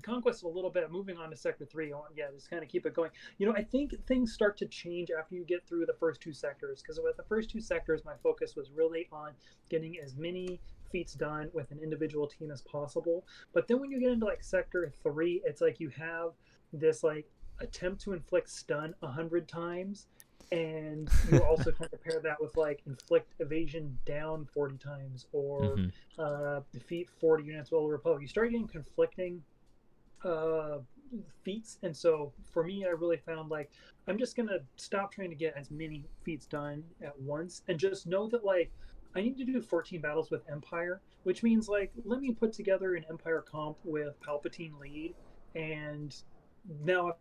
Conquest a little bit, moving on to Sector 3, just kind of keep it going. I think things start to change after you get through the first 2 sectors, because with the first 2 sectors, my focus was really on getting as many feats done with an individual team as possible. But then when you get into like Sector 3, it's like you have this like attempt to inflict stun 100 times, and you also kind of pair that with like inflict evasion down 40 times, or defeat 40 units while repel. You start getting conflicting feats, and so for me, I really found like I'm just gonna stop trying to get as many feats done at once, and just know that like I need to do 14 battles with Empire, which means like let me put together an Empire comp with Palpatine lead, and now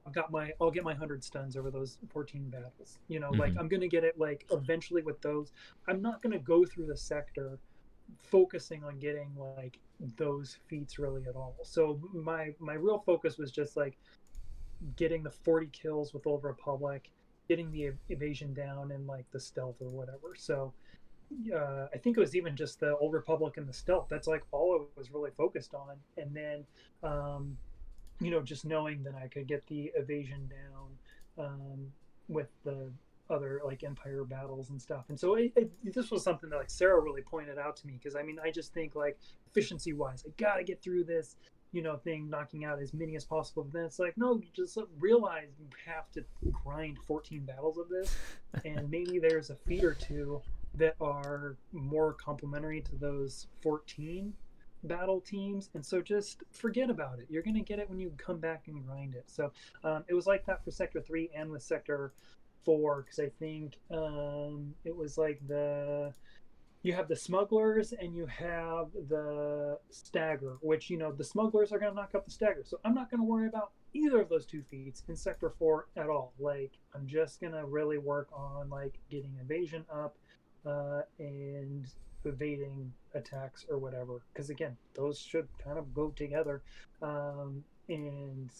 I'll get my 100 stuns over those 14 battles. Like I'm gonna get it like eventually with those. I'm not gonna go through the sector focusing on getting like those feats really at all. So my real focus was just like getting the 40 kills with Old Republic, getting the evasion down, and like the stealth or whatever. So I think it was even just the Old Republic and the stealth. That's like all I was really focused on. And then just knowing that I could get the evasion down with the other like Empire battles and stuff. And so this was something that like Sarah really pointed out to me, because I just think like efficiency wise, I gotta get through this thing, knocking out as many as possible. But then it's like, no, you just realize you have to grind 14 battles of this, and maybe there's a feat or 2 that are more complementary to those 14 battle teams, and so just forget about it. You're gonna get it when you come back and grind it. So it was like that for Sector 3 and with Sector 4, because I think it was like you have the smugglers and you have the stagger, which the smugglers are gonna knock out the stagger. So I'm not gonna worry about either of those 2 feats in Sector 4 at all. Like I'm just gonna really work on like getting evasion up and evading attacks or whatever, because again, those should kind of go together, and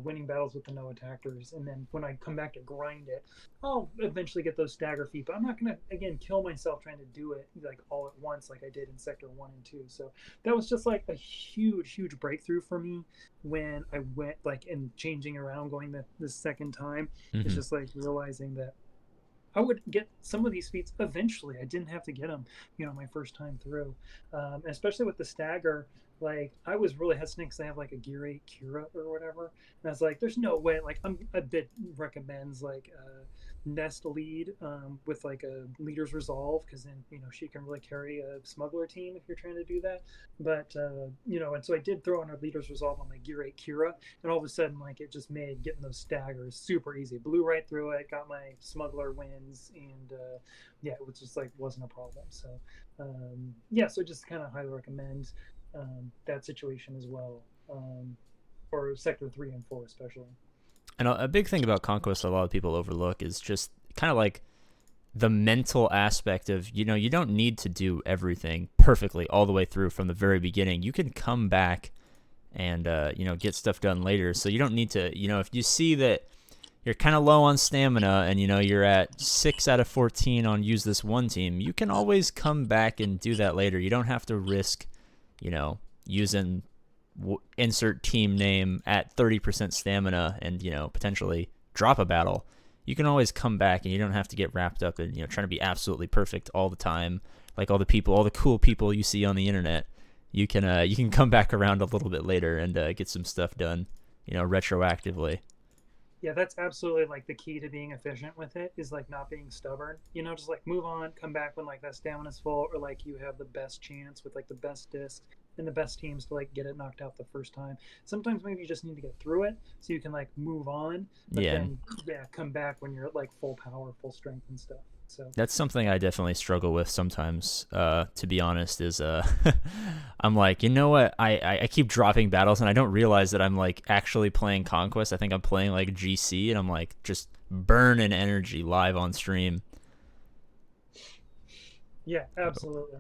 winning battles with the no attackers. And then when I come back to grind it, I'll eventually get those stagger feet, but I'm not gonna again kill myself trying to do it like all at once like I did in Sector 1 and 2. So that was just like a huge breakthrough for me when I went like and changing around, going the second time. It's just like realizing that I would get some of these feats eventually. I didn't have to get them, my first time through. Especially with the stagger, like I was really hesitant because I have like a Gear 8 Kira or whatever. And I was like, there's no way. Like I'm a bit recommends like Nest lead with like a leader's resolve, because then she can really carry a smuggler team if you're trying to do that. But and so I did throw in a leader's resolve on my Gear 8 Kira, and all of a sudden like it just made getting those staggers super easy. Blew right through it, got my smuggler wins, and it was just like wasn't a problem. So so just kind of highly recommend that situation as well, for Sector 3 and 4 especially. And a big thing about Conquest a lot of people overlook is just kind of like the mental aspect of, you don't need to do everything perfectly all the way through from the very beginning. You can come back and, get stuff done later. So you don't need to, if you see that you're kind of low on stamina and, you're at 6 out of 14 on use this one team, you can always come back and do that later. You don't have to risk, using insert team name at 30% stamina and potentially drop a battle. you can always come back, and you don't have to get wrapped up in trying to be absolutely perfect all the time, like all the people, all the cool people you see on the internet. You can come back around a little bit later and get some stuff done, retroactively. Yeah, that's absolutely like the key to being efficient with it is like not being stubborn. Just like move on, come back when like that stamina's full, or like you have the best chance with like the best discs and the best teams to like get it knocked out the first time. Sometimes maybe you just need to get through it so you can like move on, but Yeah, and then yeah, come back when you're at like full power, full strength and stuff. So that's something I definitely struggle with sometimes. To be honest, is I'm like, you know what? I keep dropping battles, and I don't realize that I'm like actually playing Conquest. I think I'm playing like GC, and I'm like just burning energy live on stream. yeah, absolutely.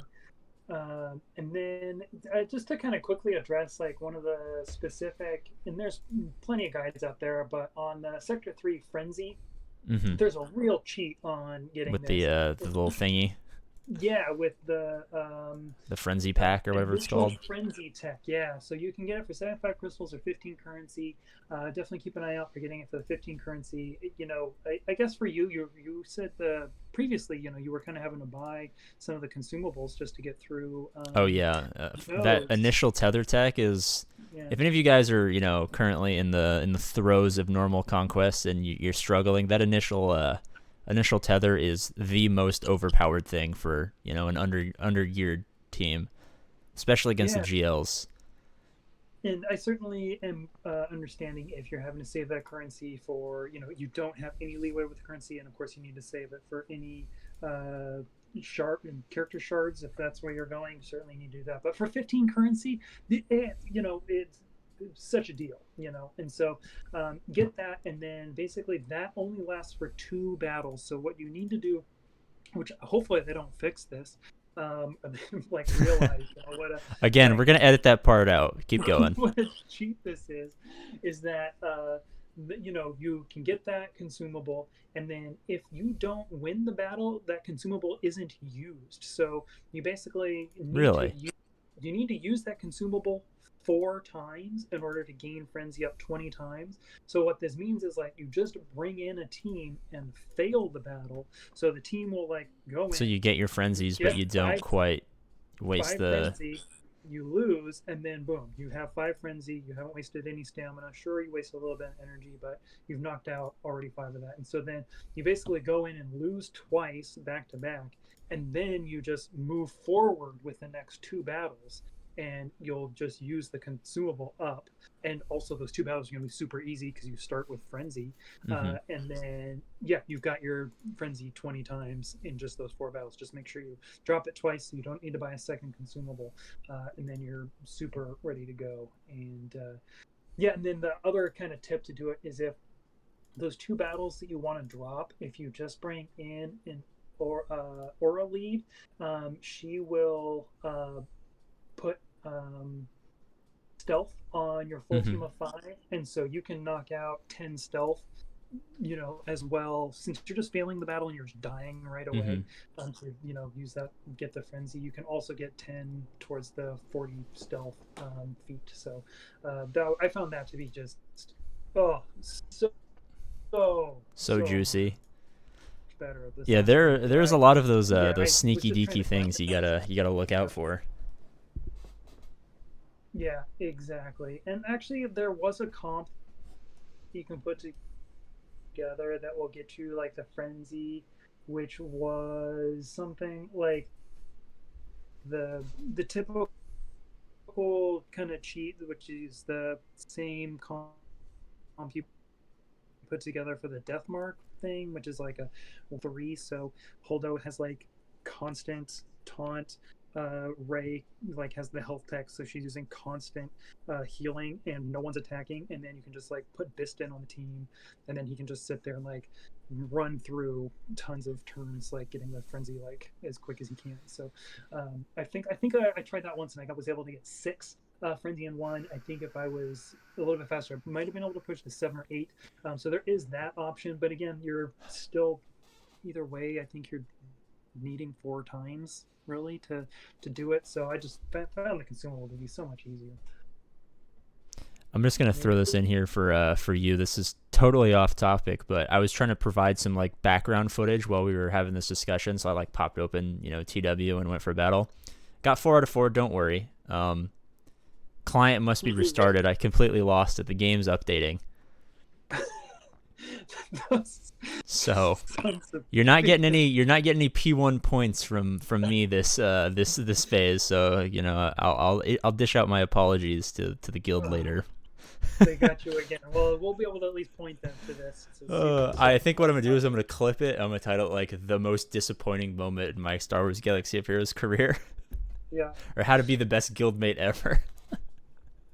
And then just to kind of quickly address like one of the specific, and there's plenty of guides out there, but on Sector 3 Frenzy, Hmm. there's a real cheat on getting With this. the little thingy, Yeah, with the frenzy pack or whatever it's initial called. frenzy tech. Yeah, so you can get it for 75 crystals or 15 currency. Definitely keep an eye out for getting it for the 15 currency. I guess for you said previously, you were kind of having to buy some of the consumables just to get through Oh yeah, that those. initial tether tech is. Yeah, If any of you guys are currently in the throes of normal conquest and you're struggling, that initial tether is the most overpowered thing for an under geared team, especially against the yeah. GLs. And I certainly am understanding if you're having to save that currency for, you don't have any leeway with the currency, and of course you need to save it for any uh, shard and character shards. If that's where you're going, you certainly need to do that. But for 15 currency, it's such a deal, and so get that, and then basically that only lasts for 2 battles. So what you need to do, which hopefully they don't fix this, like realize what a Again, like we're gonna edit that part out. Keep going. what a cheat this is that you can get that consumable, and then if you don't win the battle, that consumable isn't used. So you basically Really? need to use that consumable 4 times in order to gain frenzy up 20 times. So what this means is like you just bring in a team and fail the battle, so the team will like go So in, you get your frenzies, but get you don't five quite waste five the. frenzy, you lose, and then boom, you have 5 frenzy. You haven't wasted any stamina. Sure, you wasted a little bit of energy, but you've knocked out already 5 of that. And so then you basically go in and lose twice back to back, and then you just move forward with the next 2 battles, and you'll just use the consumable up. And also, those 2 battles are going to be super easy because you start with frenzy, Hmm. and then yeah, you've got your frenzy 20 times in just those 4 battles. Just make sure you drop it twice, so you don't need to buy a second consumable, and then you're super ready to go. And yeah, and then the other kind of tip to do it is if those 2 battles that you want to drop, if you just bring in an aura lead, she will put stealth on your full Hmm. team of 5, and so you can knock out 10 stealth, as well, since you're just failing the battle and you're just dying right away. Hmm. To use that, get the frenzy. You can also get 10 towards the 40 stealth feat. So I found that to be just oh so so So so much juicy. better this Yeah, time. there's a lot of Yeah, those I was sneaky just trying deaky to find things the best. you gotta look Yeah, out for. yeah, exactly. And actually, there was a comp you can put together that will get you like the frenzy, which was something like the typical kind of cheat, which is the same comp you put together for the death mark thing, which is like a 3. So Holdo has like constant taunt. Ray like has the health tech, so she's using constant healing, and no one's attacking. And then you can just like put Biston on the team, and then he can just sit there and like run through tons of turns, like getting the frenzy like as quick as he can. So I tried that once, and I was able to get 6 frenzy in one. I think if I was a little bit faster, I might have been able to push to 7 or 8. So there is that option, but again, you're still either way. I think you're needing 4 times really to do it. So I just found the consumable to be so much easier. I'm just gonna throw this in here for you. This is totally off topic, but I was trying to provide some like background footage while we were having this discussion, so I like popped open, TW and went for battle. Got 4 out of 4. Don't worry. Client must be restarted. I completely lost it. The game's updating. So you're not getting any P1 points from me this phase. So I'll dish out my apologies to the guild later. They got you again. Well, we'll be able to at least point them to this. I think what I'm gonna do is I'm gonna clip it. I'm gonna title it like the most disappointing moment in my Star Wars Galaxy of Heroes career. Yeah. Or how to be the best guildmate ever.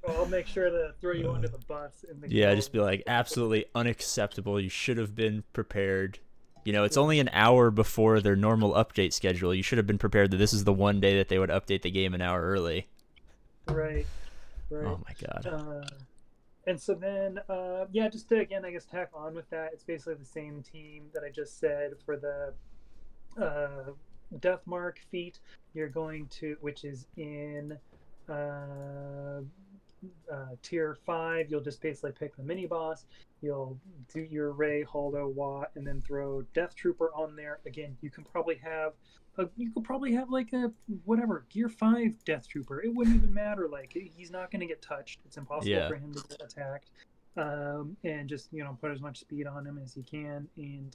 Well, I'll make sure to throw you under the bus. Yeah, just be like, absolutely unacceptable. You should have been prepared. It's only an hour before their normal update schedule. You should have been prepared that this is the one day that they would update the game an hour early. Right. Oh my god. And so then, just to, again, I guess, tack on with that, it's basically the same team that I just said for the Deathmark feat. You're going to, which is in tier 5, you'll just basically pick the mini boss. You'll do your Ray, Holdo, Watt, and then throw Death Trooper on there. Again, you could probably have like a whatever Gear 5 Death Trooper. It wouldn't even matter. Like, he's not going to get touched. It's impossible for him to get attacked. And just put as much speed on him as you can, and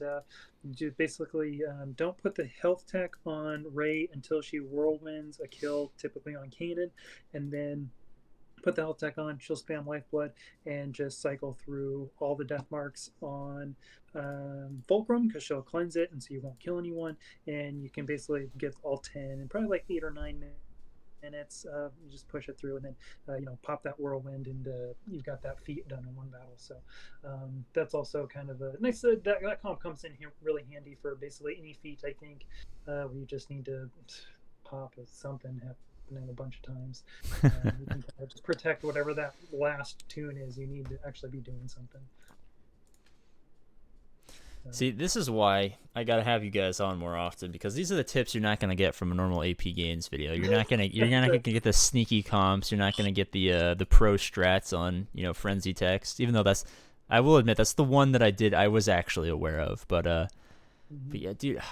just basically don't put the health tech on Ray until she whirlwinds a kill, typically on Kanan, and then put the health tech on. She'll spam Lifeblood and just cycle through all the death marks on Fulcrum, because she'll cleanse it, and so you won't kill anyone, and you can basically get all 10 in probably like 8 or 9 minutes. You just push it through, and then pop that whirlwind, and you've got that feat done in one battle. So that's also kind of a nice. That comp comes in here really handy for basically any feat. I think where you just need to pop something happening a bunch of times. You can just protect whatever that last tune is. You need to actually be doing something. See, this is why I gotta have you guys on more often, because these are the tips you're not gonna get from a normal APGAINS video. You're not gonna get the sneaky comps. You're not gonna get the pro strats on frenzy text. Even though I will admit that's the one that I was actually aware of. But yeah, dude,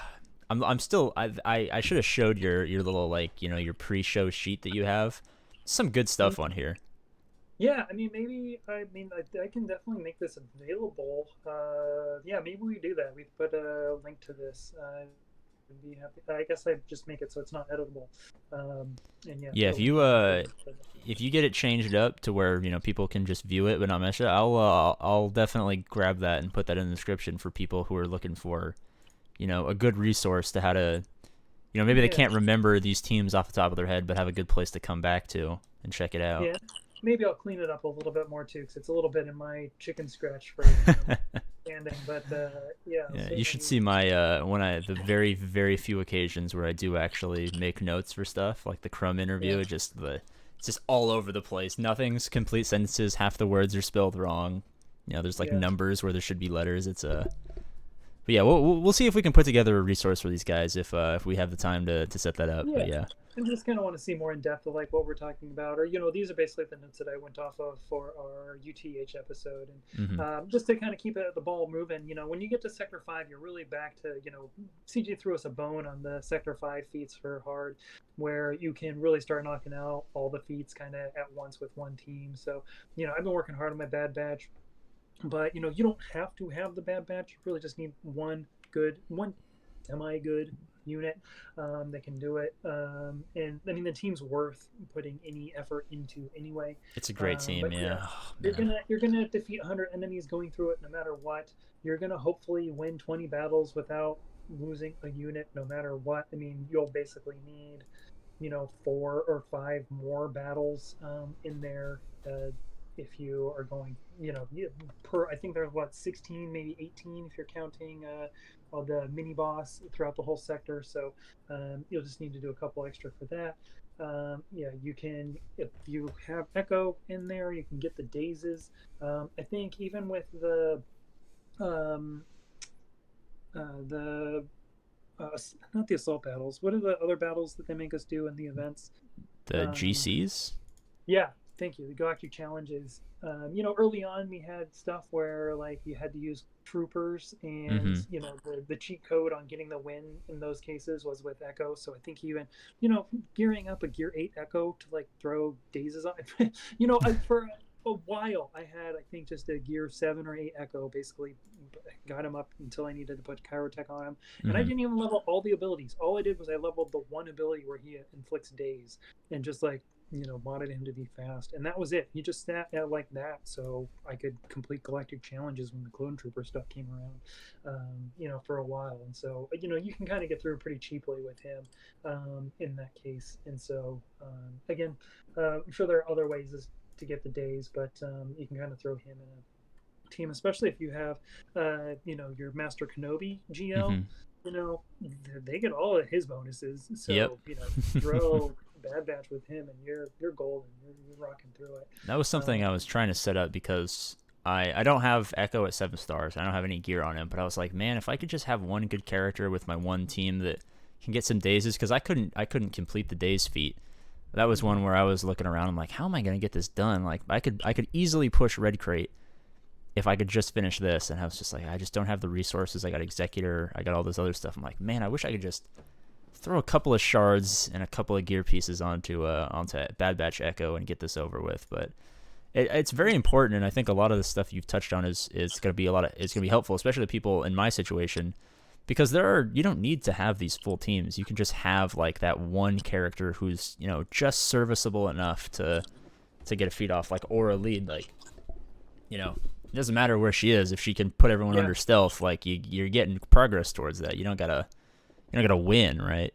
I'm still I should have showed your little your pre-show sheet that you have. Some good stuff on here. Yeah, I mean, maybe, I can definitely make this available. Yeah, maybe we do that. We put a link to this. I'd be happy. I guess I just make it so it's not editable. And yeah, if you get it changed up to where people can just view it but not mess it, I'll definitely grab that and put that in the description for people who are looking for a good resource to how to maybe they can't remember these teams off the top of their head, but have a good place to come back to and check it out. Yeah. Maybe I'll clean it up a little bit more too, because it's a little bit in my chicken scratch for standing. But yeah, you should see my the very very few occasions where I do actually make notes for stuff, like the Crumb interview. It's just all over the place. Nothing's complete sentences. Half the words are spelled wrong. There's numbers where there should be letters. It's But yeah, we'll see if we can put together a resource for these guys if we have the time to set that up. But yeah. I just kind of want to see more in depth of like what we're talking about, or these are basically the notes that I went off of for our UTH episode, and just to kind of keep the ball moving. When you get to Sector 5, you're really back to CG threw us a bone on the Sector 5 feats for hard, where you can really start knocking out all the feats kind of at once with one team. So I've been working hard on my bad badge, but you don't have to have the bad badge. You really just need one semi-good unit that can do it, and I mean the team's worth putting any effort into anyway. It's a great team. You're gonna defeat 100 enemies going through it no matter what. You're gonna hopefully win 20 battles without losing a unit no matter what. I mean, you'll basically need 4 or 5 more battles in there if you are going I think there's 16, maybe 18 if you're counting the mini boss throughout the whole sector. So you'll just need to do a couple extra for that. You can, if you have Echo in there, you can get the dazes. I think even with the not the assault battles, what are the other battles that they make us do in the events? The GCs. Yeah, Thank you. The Galactic Challenges. Early on we had stuff where like you had to use troopers, and Mm-hmm. the cheat code on getting the win in those cases was with Echo. So I think even gearing up a Gear 8 Echo to like throw dazes on, for a while I had, I think, just a Gear 7 or 8 Echo. Basically, got him up until I needed to put Kyrotech on him, and I Mm-hmm. didn't even level all the abilities. All I did was I leveled the one ability where he inflicts daze, and just like modded him to be fast, and that was it. He just sat like that, so I could complete galactic challenges when the clone trooper stuff came around, for a while. And so you can kind of get through pretty cheaply with him, in that case. And so again, I'm sure there are other ways to get the days, but you can kind of throw him in a team, especially if you have, your Master Kenobi GL. Mm-hmm. You know, they get all of his bonuses. Yep. So throw Bad Batch with him, and you're golden. You're rocking through it. That was something I was trying to set up because I don't have Echo at 7 stars. I don't have any gear on him, but I was like, man, if I could just have one good character with my one team that can get some dazes, because I couldn't complete the daze feat. That was one where I was looking around. I'm like, how am I gonna get this done? Like I could easily push Red Crate if I could just finish this. And I was just like, I just don't have the resources. I got Executor. I got all this other stuff. I'm like, man, I wish I could just throw a couple of shards and a couple of gear pieces onto Bad Batch Echo and get this over with. But it's very important, and I think a lot of the stuff you've touched on is going to be it's going to be helpful, especially to people in my situation, because you don't need to have these full teams. You can just have like that one character who's just serviceable enough to get a feed off, like Aura lead. Like it doesn't matter where she is, if she can put everyone Yeah. under stealth, like you're getting progress towards that. You don't gotta win, right?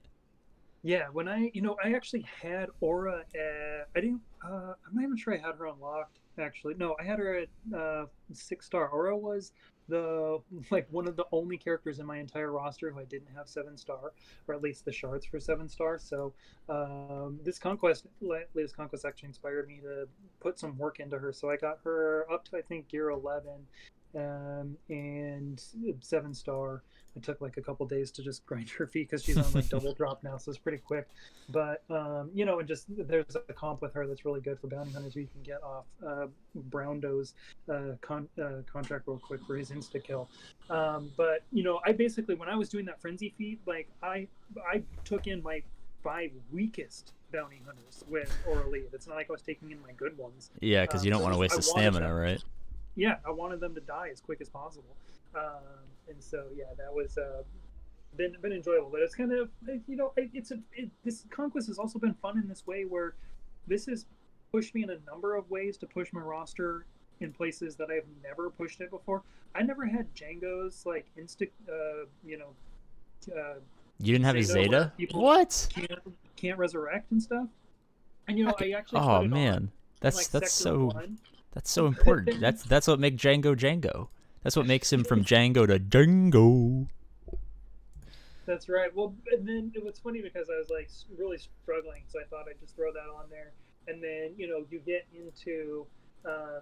Yeah, when I actually had Aura at, I didn't, I'm not even sure I had her unlocked, actually. No, I had her at 6 star. Aura was the, like, one of the only characters in my entire roster who I didn't have 7 star, or at least the shards for 7 star. So, latest Conquest actually inspired me to put some work into her. So I got her up to, I think, Gear 11, and 7 star. It took like a couple days to just grind her feet because she's on like double drop now, so it's pretty quick. But and just there's a comp with her that's really good for bounty hunters who you can get off Browndo's contract real quick for his insta kill. But I basically, when I was doing that frenzy feat, like I took in my 5 weakest bounty hunters with Aura Lead. It's not like I was taking in my good ones. Yeah, because you don't want to waste I the wanted stamina, them. right? Yeah, I wanted them to die as quick as possible. And so yeah, that was been enjoyable. But it's kind of this Conquest has also been fun in this way where this has pushed me in a number of ways to push my roster in places that I've never pushed it before. I never had Django's like You didn't have a Zeta where Zeta? people What? can't resurrect and stuff. And I actually put Oh it on man, in that's like that's sector so one. that's so important. That's what makes Django Django. That's what makes him from Django to Django. That's right. Well, and then it was funny because I was like really struggling, so I thought I'd just throw that on there. And then you get into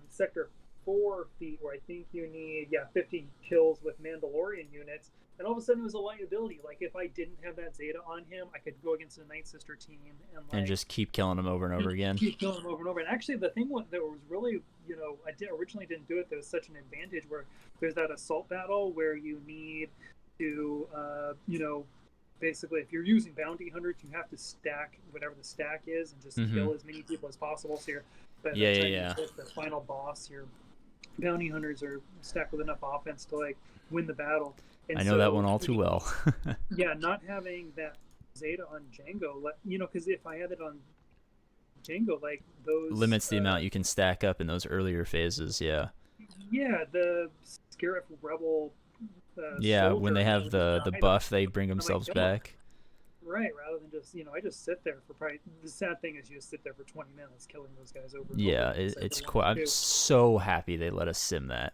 sector 4 feet where I think you need 50 kills with Mandalorian units, and all of a sudden it was a liability. Like if I didn't have that Zeta on him, I could go against a Night Sister team and And like just keep killing him over and over again. keep killing him over and over. And actually, the thing that was really originally didn't do it. There was such an advantage where there's that assault battle where you need to basically, if you're using bounty hunters, you have to stack whatever the stack is and just Mm-hmm. kill as many people as possible. So by the Yeah, yeah, time yeah. you hit the final boss, your bounty hunters are stacked with enough offense to like win the battle. And I know that one so all too well. yeah, not having that Zeta on Django, because if I had it on Django, like those Limits the amount you can stack up in those earlier phases. Yeah. the Scarif Rebel Yeah, when they soldier have the died buff, they bring on my themselves kill mark. back. Right, rather than just I just sit there for probably, the sad thing is you just sit there for 20 minutes killing those guys over and Yeah, over. it's cool. I'm so happy they let us sim that.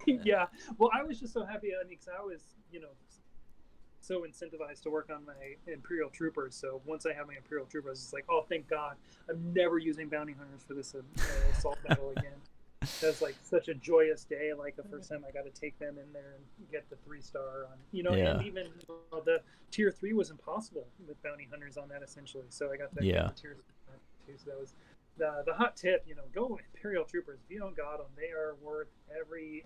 Yeah, well, I was just so happy, because I was so incentivized to work on my Imperial Troopers. So once I have my Imperial Troopers, it's like, oh, thank God, I'm never using bounty hunters for this assault battle again. That's like such a joyous day. Like the first time I got to take them in there and get the 3 star on, Yeah. and even the tier 3 was impossible with bounty hunters on that essentially. So I got that Yeah. tier 3 too. So that was the hot tip, go with Imperial Troopers. If you don't got them, they are worth every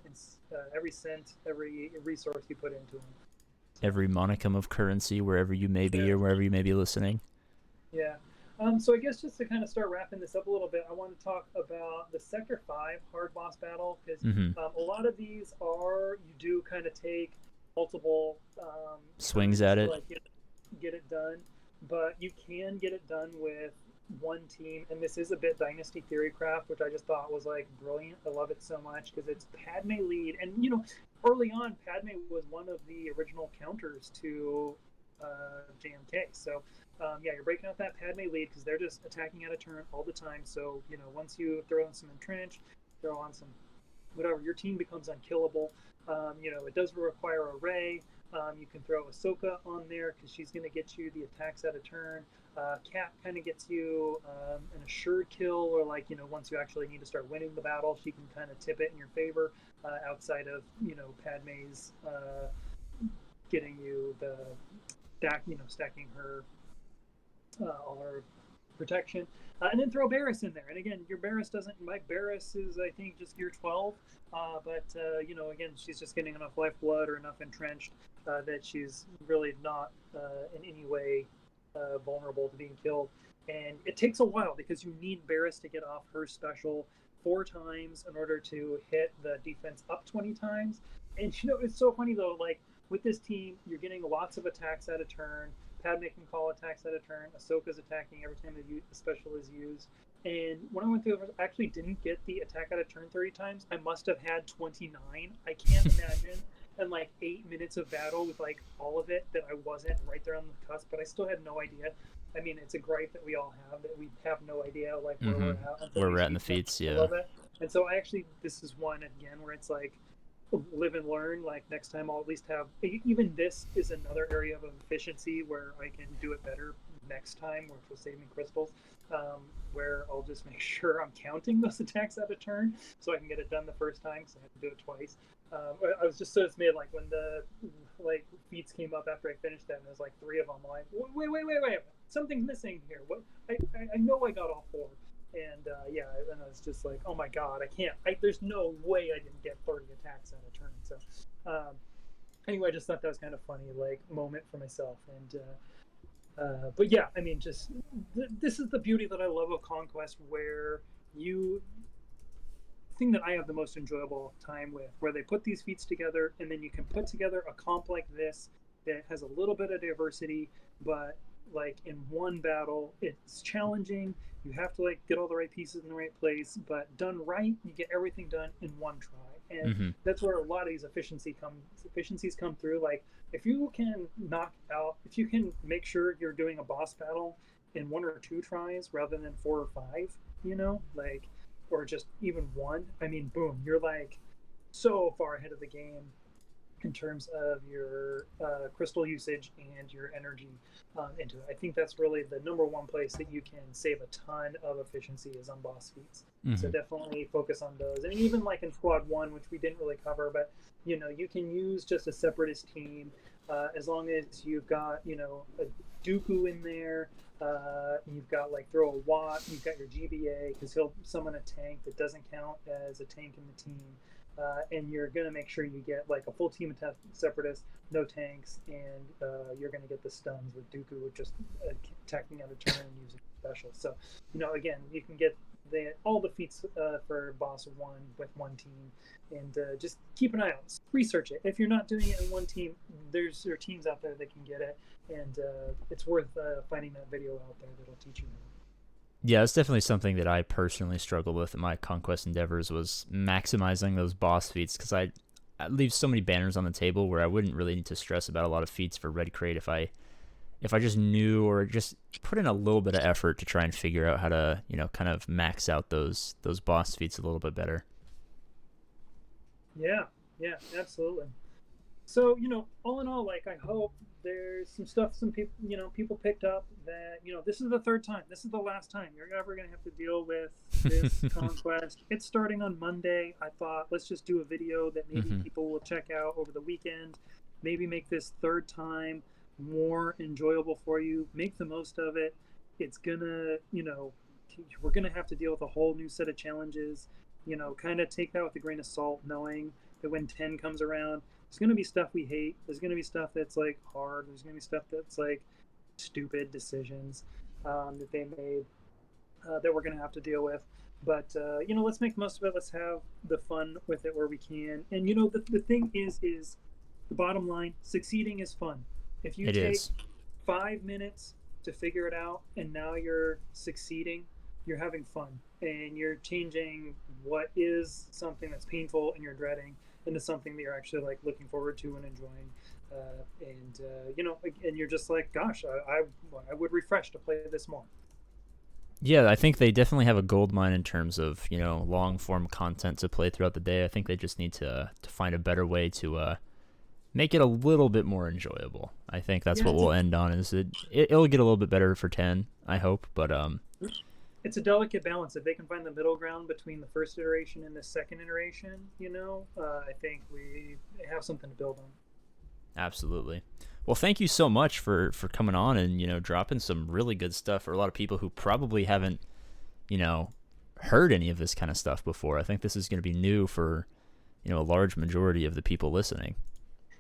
cent, every resource you put into them. Every monicum of currency, wherever you may be Yeah. or wherever you may be listening. Yeah. So I guess just to kind of start wrapping this up a little bit, I want to talk about the Sector 5 hard boss battle, because Mm-hmm. a lot of these you do kind of take multiple Swings turns at to it. like get it done, but you can get it done with one team, and this is a bit Dynasty Theory craft, which I just thought was like brilliant. I love it so much because it's Padme lead, and early on, Padme was one of the original counters to JMK. So yeah, you're breaking out that Padme lead because they're just attacking out of turn all the time. So once you throw in some entrench, throw on some whatever, your team becomes unkillable. It does require a Ray. You can throw Ahsoka on there because she's going to get you the attacks out of turn. Cat kind of gets you an assured kill, or like once you actually need to start winning the battle, she can kind of tip it in your favor. Outside of Padme's getting you the stacking her all her protection, and then throw Barris in there. And again, your Barris doesn't. My Barris is, I think, just gear 12, but again, she's just getting enough lifeblood or enough entrenched that she's really not in any way vulnerable to being killed. And it takes a while because you need Barris to get off her special 4 times in order to hit the defense up 20 times. And it's so funny though, like with this team, you're getting lots of attacks out of turn. Padme can call attacks out of turn. Ahsoka's attacking every time the special is used. And when I went through, I actually didn't get the attack out of turn 30 times. I must have had 29. I can't imagine in like 8 minutes of battle with like all of it that I wasn't right there on the cusp, but I still had no idea. I mean, it's a gripe that we all have, that we have no idea like where we're at. Where we're at in the feats, I yeah. love it. And so this is one again where it's like, live and learn. Like next time I'll at least have, even this is another area of efficiency where I can do it better next time, which will save me crystals, where I'll just make sure I'm counting those attacks out of turn so I can get it done the first time, because I had to do it twice. I was just so dismayed, like when the feats came up after I finished them, there's like 3 of them. I'm like, wait, something's missing here. What? I know I got all 4. And yeah, and I was just like, oh my god, I can't. There's no way I didn't get 30 attacks out of turn. So anyway, I just thought that was kind of funny, like moment for myself. And but yeah, I mean, just this is the beauty that I love of Conquest, where thing that I have the most enjoyable time with, where they put these feats together, and then you can put together a comp like this that has a little bit of diversity, but like in one battle, it's challenging. You have to like get all the right pieces in the right place, but done right, you get everything done in one try. And that's where a lot of these efficiencies come through. Like if you can if you can make sure you're doing a boss battle in 1 or 2 tries rather than 4 or 5, like, or just even 1, I mean, boom, you're like so far ahead of the game in terms of your crystal usage and your energy into it. I think that's really the number 1 place that you can save a ton of efficiency is on boss feats. So definitely fookus on those. I mean, even like in Squad 1, which we didn't really cover, but you can use just a separatist team as long as you've got a Dooku in there. You've got like throw a Watt. You've got your GBA because he'll summon a tank that doesn't count as a tank in the team. And you're going to make sure you get like a full team of separatists, no tanks, and you're going to get the stuns with Dooku with just attacking out of turn and using special. So, again, you can get all the feats for boss 1 with 1 team, and just keep an eye out. Research it. If you're not doing it in 1 team, there are teams out there that can get it, and it's worth finding that video out there that'll teach you. Yeah, it's definitely something that I personally struggled with in my Conquest endeavors, was maximizing those boss feats, because I leave so many banners on the table where I wouldn't really need to stress about a lot of feats for Red Crate if I just knew, or just put in a little bit of effort to try and figure out how to kind of max out those boss feats a little bit better. Yeah, absolutely. So, all in all, like, I hope there's some stuff some people picked up that, this is the 3rd time. This is the last time you're ever going to have to deal with this Conquest. It's starting on Monday. I thought, let's just do a video that maybe people will check out over the weekend. Maybe make this 3rd time more enjoyable for you. Make the most of it. It's going to, we're going to have to deal with a whole new set of challenges. You know, kind of take that with a grain of salt, knowing that when 10 comes around, there's going to be stuff we hate. There's going to be stuff that's like hard. There's going to be stuff that's like stupid decisions that they made that we're going to have to deal with. But you know, let's make the most of it. Let's have the fun with it where we can. And you know, the thing is the bottom line: succeeding is fun. If you It take is. 5 minutes to figure it out, and now you're succeeding, you're having fun, and you're changing what is something that's painful and you're dreading into something that you're actually like looking forward to and enjoying. You know, and you're just like, gosh, I would refresh to play this more. Yeah, I think they definitely have a gold mine in terms of, you know, long form content to play throughout the day. I think they just need to find a better way to make it a little bit more enjoyable. I think that's Yeah, what we'll end on. Is it'll get a little bit better for 10, I hope. But it's a delicate balance. If they can find the middle ground between the first iteration and the second iteration, you know, I think we have something to build on. absolutely. Well, thank you so much for coming on and, you know, dropping some really good stuff for a lot of people who probably haven't, you know, heard any of this kind of stuff before. I think this is going to be new for, you know, a large majority of the people listening,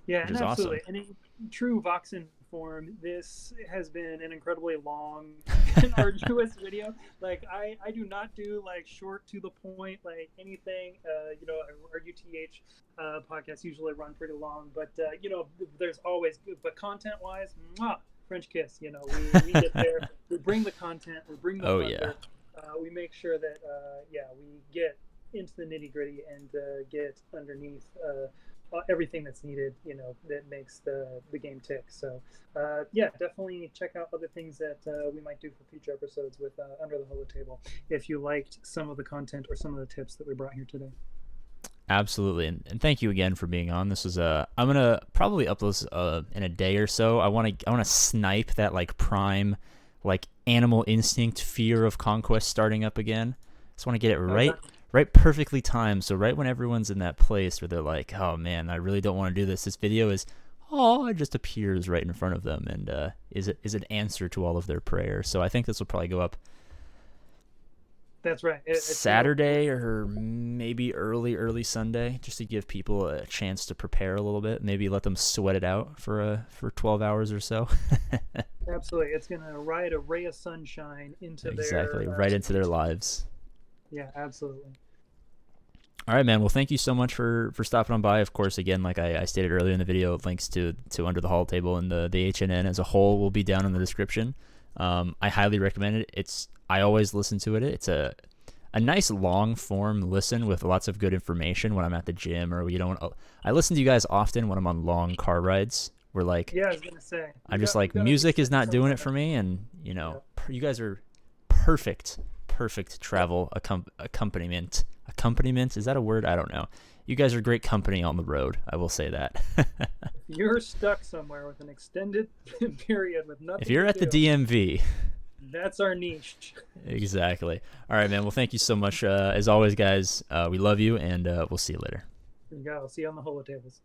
Yeah, which and is awesome. absolutely. And in true Voxen form, this has been an incredibly long and arduous video. Like, I do not do like short to the point, like anything. You know, our UTH podcasts usually run pretty long, but you know, there's always good. But content wise, mwah, French kiss. You know, we get there. We bring the content. We bring the Oh, thunder. yeah. We make sure that yeah, we get into the nitty gritty and get underneath everything that's needed, you know, that makes the game tick. So yeah, definitely check out other things that we might do for future episodes with Under the HoloTable if you liked some of the content or some of the tips that we brought here today. Absolutely, and thank you again for being on. This is I'm gonna probably upload this in a day or so. I want to snipe that like prime, like animal instinct fear of Conquest starting up again. Just want to get it right perfectly timed. So right when everyone's in that place where they're like, oh man, I really don't want to do this. This video is it just appears right in front of them and is an answer to all of their prayers. So I think this will probably go up. That's right. It's Saturday or maybe early Sunday, just to give people a chance to prepare a little bit. Maybe let them sweat it out for 12 hours or so. Absolutely, it's gonna ride a ray of sunshine into exactly their right into their lives. Yeah, absolutely. All right, man. Well, thank you so much for stopping on by. Of course, again, like I stated earlier in the video, links to Under the HoloTable and the HNN as a whole will be down in the description. I highly recommend it. I always listen to it. It's a nice long form listen with lots of good information when I'm at the gym or I listen to you guys often when I'm on long car rides. We're like, Yeah, I was gonna say. I'm just like, music is not doing it for me, and you know, you guys are perfect travel accompaniment. Accompaniment, is that a word? I don't know. You guys are great company on the road. I will say that. You're stuck somewhere with an extended period with nothing. If you're at the do, DMV, that's our niche. exactly. All right, man. Well, thank you so much. As always, guys, we love you, and we'll see you later. There you go. See you on the HoloTables.